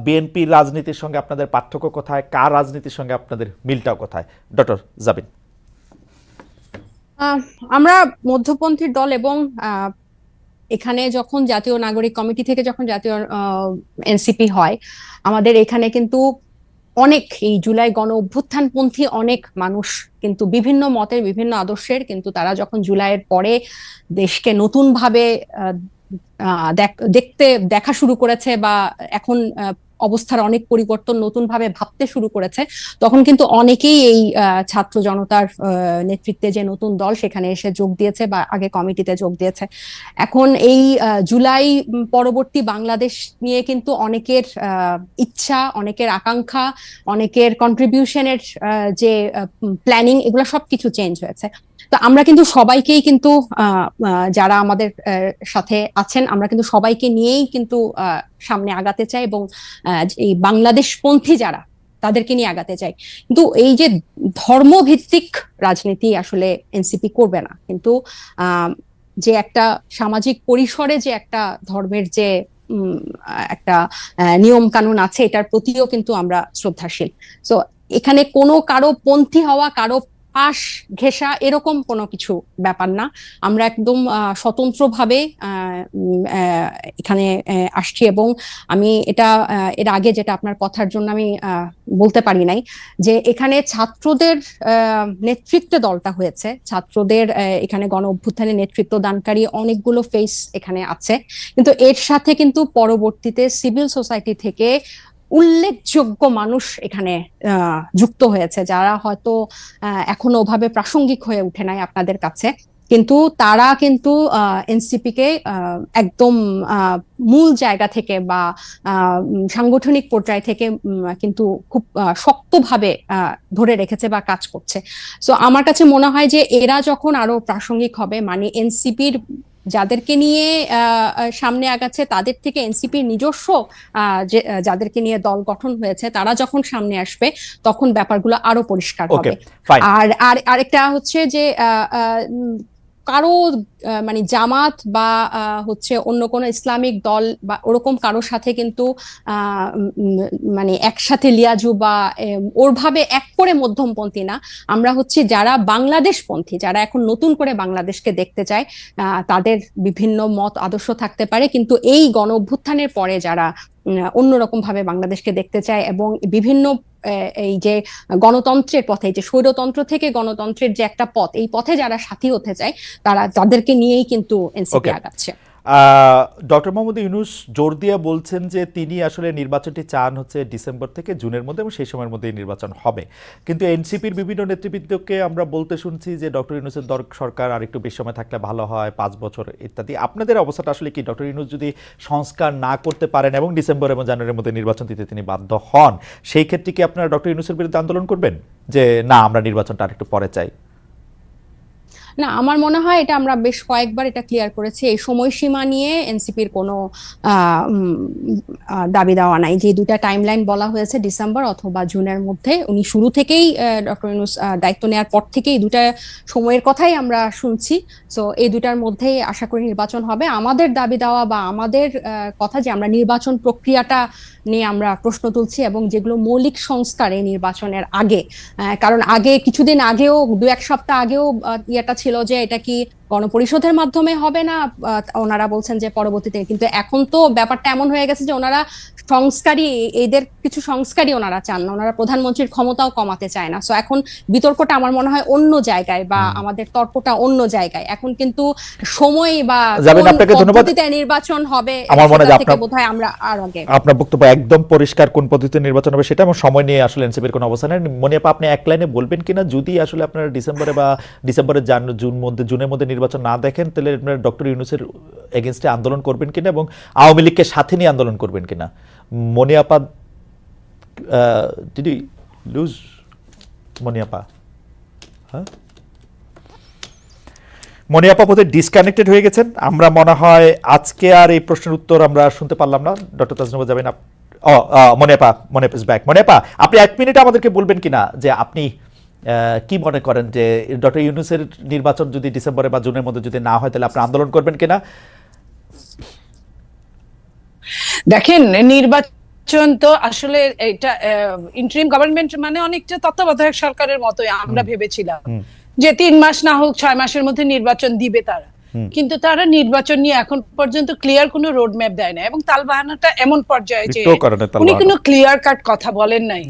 [SPEAKER 1] বিএনপির রাজনীতির সঙ্গে আপনাদের পার্থক্য কোথায়, কার রাজনীতির সঙ্গে আপনাদের মিলটাও কোথায়, ডক্টর জাবিন?
[SPEAKER 3] আমরা মধ্যপন্থী দল, এবং এখানে যখন জাতীয় নাগরিক কমিটি থেকে যখন জাতীয় এনসিপি হয়, আমাদের এখানে কিন্তু অনেক এই জুলাই গণ অভ্যুত্থানপন্থী অনেক মানুষ কিন্তু বিভিন্ন মতের, বিভিন্ন আদর্শের, কিন্তু তারা যখন জুলাইয়ের পরে দেশকে নতুন ভাবে দেখা শুরু করেছে, বা এখন অবস্থার অনেক পরিবর্তন, নতুন ভাবে ভাবতে শুরু করেছে, তখন কিন্তু অনেকেই এই ছাত্র জনতার নেতৃত্বে যে নতুন দল সেখানে এসে যোগ দিয়েছে বা আগে কমিটিতে যোগ দিয়েছে। এখন এই জুলাই পরবর্তী বাংলাদেশ নিয়ে কিন্তু অনেকের ইচ্ছা, অনেকের আকাঙ্ক্ষা, অনেকের কন্ট্রিবিউশনের যে প্ল্যানিং, এগুলো সবকিছু চেঞ্জ হয়েছে। তো আমরা কিন্তু সবাইকেই কিন্তু যারা আমাদের সাথে আছেন, আমরা কিন্তু সবাইকে নিয়েই কিন্তু সামনে আগাতে চাই, এবং এই বাংলাদেশপন্থী যারা, তাদেরকে নিয়ে আগাতে চাই। কিন্তু এই যে ধর্মভিত্তিক রাজনীতি আসলে এনসিপি করবে না, কিন্তু যে একটা সামাজিক পরিসরে যে একটা ধর্মের যে একটা নিয়ম কানুন আছে, এটার প্রতিও কিন্তু আমরা শ্রদ্ধাশীল। তো এখানে কোনো কারো পন্থী হওয়া, কারো পাশ ঘেঁষা, এরকম কোনো কিছু ব্যাপার না। আমরা একদম স্বতন্ত্রভাবে এখানে আসছি, এবং আমি এটা এর আগে যেটা আপনার কথার জন্য আমি বলতে পারি নাই, যে এখানে ছাত্রদের নেতৃত্বে দলটা হয়েছে, ছাত্রদের এখানে গণ অভ্যুত্থানে নেতৃত্ব দানকারী অনেকগুলো ফেস এখানে আছে, কিন্তু এর সাথে কিন্তু পরবর্তীতে সিভিল সোসাইটি থেকে উল্লেখযোগ্য মানুষ এখানে যুক্ত হয়েছে, যারা হয়তো এখনো ওভাবে প্রাসঙ্গিক হয়ে উঠে নাই আপনাদের কাছে, কিন্তু তারা কিন্তু এনসিপি কে একদম মূল জায়গা থেকে বা সাংগঠনিক পর্যায় থেকে কিন্তু খুব শক্তভাবে ধরে রেখেছে বা কাজ করছে। সো আমার কাছে মনে হয় যে এরা যখন আরো প্রাসঙ্গিক হবে, মানে এনসিপির যাদেরকে নিয়ে সামনে আগাচ্ছে তাদের থেকে এনসিপির নিজস্ব যাদেরকে নিয়ে দল গঠন হয়েছে, তারা যখন সামনে আসবে তখন ব্যাপারগুলো আরো পরিষ্কার হবে। আর আরেকটা হচ্ছে যে কারো মানে জামাত বা হচ্ছে অন্য কোনো ইসলামিক দল বা ওরকম কারোর সাথে কিন্তু মানে একসাথে লিয়াজু বা ওরভাবে এক করে মধ্যমপন্থী না। আমরা হচ্ছে যারা বাংলাদেশপন্থী, যারা এখন নতুন করে বাংলাদেশকে দেখতে চায়, তাদের বিভিন্ন মত আদর্শ থাকতে পারে, কিন্তু এই গণ অভ্যুত্থানের পরে যারা অন্যরকম ভাবে বাংলাদেশকে দেখতে চায় এবং বিভিন্ন এই যে গণতন্ত্রের পথে, যে স্বৈরতন্ত্র থেকে গণতন্ত্রের যে একটা পথ, এই পথে যারা সাথী হতে চায়, তাদেরকে নিয়েই কিন্তু এনসিপি আগাচ্ছে।
[SPEAKER 1] ডক্টর মোহাম্মদ ইউনূস জোর দিয়ে বলছেন যে তিনি আসলে নির্বাচনটি চান হচ্ছে ডিসেম্বর থেকে জুনের মধ্যে, এবং সেই সময়ের মধ্যে নির্বাচন হবে। কিন্তু এনসিপির বিভিন্ন নেতৃবৃন্দকে আমরা বলতে শুনছি যে ডক্টর ইউনূসের সরকার আরেকটু বেশি সময় থাকলে ভালো হয়, 5 বছর ইত্যাদি। আপনাদের অবস্থাটা আসলে কি? ডক্টর ইউনূস যদি সংস্কার না করতে পারেন এবং ডিসেম্বর এবং জানুয়ারির মধ্যে নির্বাচন দিতে তিনি বাধ্য হন, সেই ক্ষেত্রে কি আপনারা ডক্টর ইউনূসের বিরুদ্ধে আন্দোলন করবেন যে না, আমরা নির্বাচনটা আরেকটু পরে চাই?
[SPEAKER 3] না, আমার মনে হয় এটা আমরা বেশ কয়েকবার এটা ক্লিয়ার করেছি, এই সময়সীমা নিয়ে এনসিপির কোনো দাবি দেওয়া নাই। যে দুটা টাইমলাইন বলা হয়েছে, ডিসেম্বর অথবা জুনের মধ্যে, উনি শুরু থেকেই ডক্টর ইউনূস দায়িত্ব নেওয়ার পর থেকেই দুটা সময়ের কথাই আমরা শুনছি। সো এই দুটার মধ্যেই আশা করি নির্বাচন হবে। আমাদের দাবি দেওয়া বা আমাদের কথা যে আমরা নির্বাচন প্রক্রিয়াটা নিয়ে আমরা প্রশ্ন তুলছি, এবং যেগুলো মৌলিক সংস্কার এই নির্বাচনের আগে, কারণ আগে কিছুদিন আগেও 2-1 সপ্তাহ আগেও ইয়েটা ছিল যে এটা কি গণপরিষদের মাধ্যমে হবে না, ওনারা বলছেন যে পরবর্তীতে, কিন্তু এখন তো ব্যাপারটা এমন হয়ে গেছে যে ওনারা সংস্কারই, এদের কিছু সংস্কারই ওনারা চান না, ওনারা প্রধানমন্ত্রীর ক্ষমতাও কমাতে চায় না। সো এখন বিতর্কটা আমার মনে হয় অন্য জায়গায়, বা আমাদের তর্কটা অন্য জায়গায়। এখন কিন্তু সময় বা পদ্ধতিতে নির্বাচন হবে,
[SPEAKER 1] আমার মনে হয় আপনার
[SPEAKER 3] বোধহয় আমরা আর আগে
[SPEAKER 1] আপনার বক্তব্য একদম পরিষ্কার, কোন পদ্ধতিতে নির্বাচন হবে সেটা, এবং সময় নিয়ে আসলে এনসিপির কোনো অবস্থা নেই। মনিয়াপা, আপনি এক লাইনে বলবেন কিনা, যদি আসলে আপনারা ডিসেম্বরে বা ডিসেম্বরের জুনের মধ্যে নির্বাচন না দেখেন, তাহলে আপনারা ডক্টর ইউনূসের এগেইনস্টে আন্দোলন করবেন কিনা এবং আওয়ামী লীগকে সাথে নিয়ে আন্দোলন করবেন কিনা? মনিয়াপা, ডিড ইউ লুজ মনিয়াপা? হ্যাঁ, মনিয়াপা বোধহয় ডিসকানেক্টেড হয়ে গেছেন। আমরা মনে হয় আজকে আর এই প্রশ্নের উত্তর আমরা শুনতে পারলাম না। ডক্টর তাজনুবা যাবেন। মনিয়াপা ইজ ব্যাক। মনিয়াপা, আপনি 1 মিনিট আমাদেরকে বলবেন কিনা যে আপনি কি মনে করেন যে ডক্টর ইউনূসের নির্বাচন যদি ডিসেম্বরে বা জুনের মধ্যে যদি না হয়, তাহলে আপনি আন্দোলন করবেন কিনা?
[SPEAKER 2] দেখেন, নির্বাচন তো আসলে এটা ইন্টারিম গভর্নমেন্ট মানে অনেকটা তত্ত্বাবধায়ক সরকারের মতোই আমরা ভেবেছিলাম যে 3 মাস না হোক 6 মাসের মধ্যে নির্বাচন দিবে তারা, কিন্তু তারা নির্বাচন নিয়ে এখন পর্যন্ত ক্লিয়ার কোনো রোড ম্যাপ দেয় না, এবং তালবাহানাটা এমন পর্যায়ে যে উনি কোনো ক্লিয়ার কাট কথা বলেন নাই।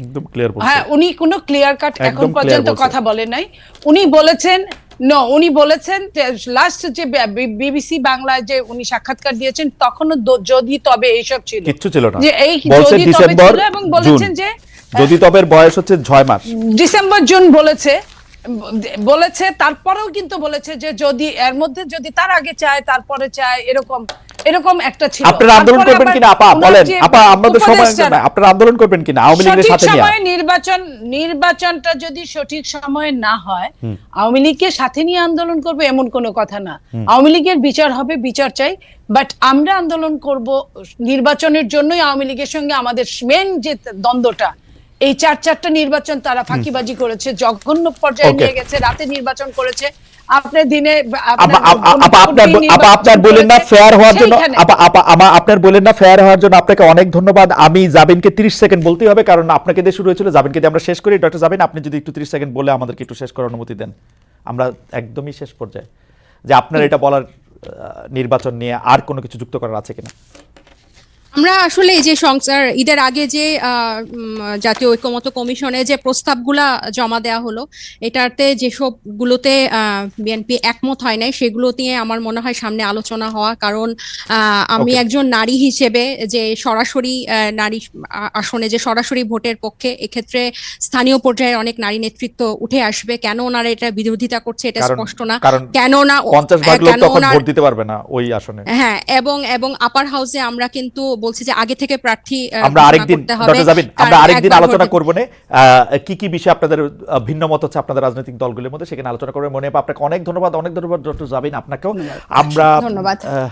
[SPEAKER 2] হ্যাঁ, উনি কোনো ক্লিয়ার কাট এখন পর্যন্ত কথা বলেন নাই। উনি বলেছেন নো, উনি বলেছেন লাস্ট যে বিবিসি বাংলায় যে উনি সাক্ষাৎকার দিয়েছেন তখনও যদি তবে এইসব ছিল,
[SPEAKER 1] কিচ্ছু ছিল না,
[SPEAKER 2] যে এই
[SPEAKER 1] বলছে
[SPEAKER 2] যদি তবে
[SPEAKER 1] ডিসেম্বর
[SPEAKER 2] ছিল, এবং বলেছেন
[SPEAKER 1] জুন।
[SPEAKER 2] যে
[SPEAKER 1] যদি তবের বয়স হচ্ছে 6 মাস।
[SPEAKER 2] ডিসেম্বর জুন বলেছে তারপরেও কিন্তু বলেছে যে যদি এর মধ্যে যদি তার আগে চায় তারপরে চায়, এরকম একটা ছিল।
[SPEAKER 1] আপনারা আন্দোলন
[SPEAKER 2] তারপরে
[SPEAKER 1] করবেন
[SPEAKER 2] আবার
[SPEAKER 1] কিনা আপা
[SPEAKER 2] ওনার
[SPEAKER 1] বলেন,
[SPEAKER 2] যে
[SPEAKER 1] আপা আমাদের সময়
[SPEAKER 2] উপদেষ্টারা,
[SPEAKER 1] আপনারা আন্দোলন করবেন কিনা আওয়ামী লীগের
[SPEAKER 2] সঠিক
[SPEAKER 1] সাথে নিয়ে?
[SPEAKER 2] সময়ে নির্বাচনটা যদি সঠিক সময়ে না হয়, আওয়ামী লীগকে সাথে নিয়ে আন্দোলন করবে এমন কোনো কথা না। আওয়ামী লীগের বিচার হবে, বিচার চাই, বাট আমরা আন্দোলন করব নির্বাচনের জন্যই। আওয়ামী লীগের সঙ্গে আমাদের মেন যে দ্বন্দ্বটা, এই চারটা নির্বাচন তারা ফাঁকিবাজি করেছে, জঘন্য পর্যায়ে
[SPEAKER 1] Okay.
[SPEAKER 2] নিয়ে গেছে, রাতে নির্বাচন করেছে, আপনার দিনে
[SPEAKER 1] আপনার বলেন না ফেয়ার হওয়ার জন্য, আপনার বলেন না ফেয়ার হওয়ার জন্য আপনাকে অনেক ধন্যবাদ। আমি জাবিনকে 30 সেকেন্ড বলতেই হবে, কারণ আপনাকে দিয়ে শুরু হয়েছিল, জাবিনকে দিয়ে আমরা শেষ করি। ডক্টর জাবিন, আপনি যদি একটু 30 সেকেন্ড বলে আমাদেরকে একটু শেষ করার অনুমতি দেন, আমরা একদমই শেষ পর্যায়ে, যে আপনার এটা বলার নির্বাচন নিয়ে আর কোনো কিছু যুক্ত করার আছে কিনা।
[SPEAKER 3] আমরা আসলে এই যে ঈদের আগে যে জাতীয় ঐকমত্য কমিশনে যে প্রস্তাবগুলা জমা দেওয়া হলো, এটাতে যেসবগুলোতে বিএনপি একমত হয় নাই, সেগুলো নিয়ে আমার মনে হয় সামনে আলোচনা হওয়া। কারণ আমি
[SPEAKER 1] Okay.
[SPEAKER 3] একজন নারী হিসেবে যে সরাসরি নারী আসনে যে সরাসরি ভোটের পক্ষে, এক্ষেত্রে স্থানীয় পর্যায়ে অনেক নারী নেতৃত্ব উঠে আসবে। কেন ওনারা এটা বিরোধিতা করছে এটা স্পষ্ট না।
[SPEAKER 1] কারণ
[SPEAKER 3] কেন না
[SPEAKER 1] 50 ভাগ লোক তখন ভোট দিতে পারবে না ওই আসনে।
[SPEAKER 3] হ্যাঁ, এবং আপার হাউসে আমরা কিন্তু বলছি যে আগে থেকে প্রার্থী
[SPEAKER 1] আমরা আরেকদিন ডক্টর জাবিন, আমরা আরেকদিন আলোচনা করব না কি কি বিষয়ে আপনাদের ভিন্ন মত হচ্ছে আপনাদের রাজনৈতিক দলগুলোর মধ্যে, সেখানে আলোচনা করবে। মনে আপনাকে অনেক ধন্যবাদ ডক্টর জাবিন, আপনাকেও আমরা
[SPEAKER 3] ধন্যবাদ।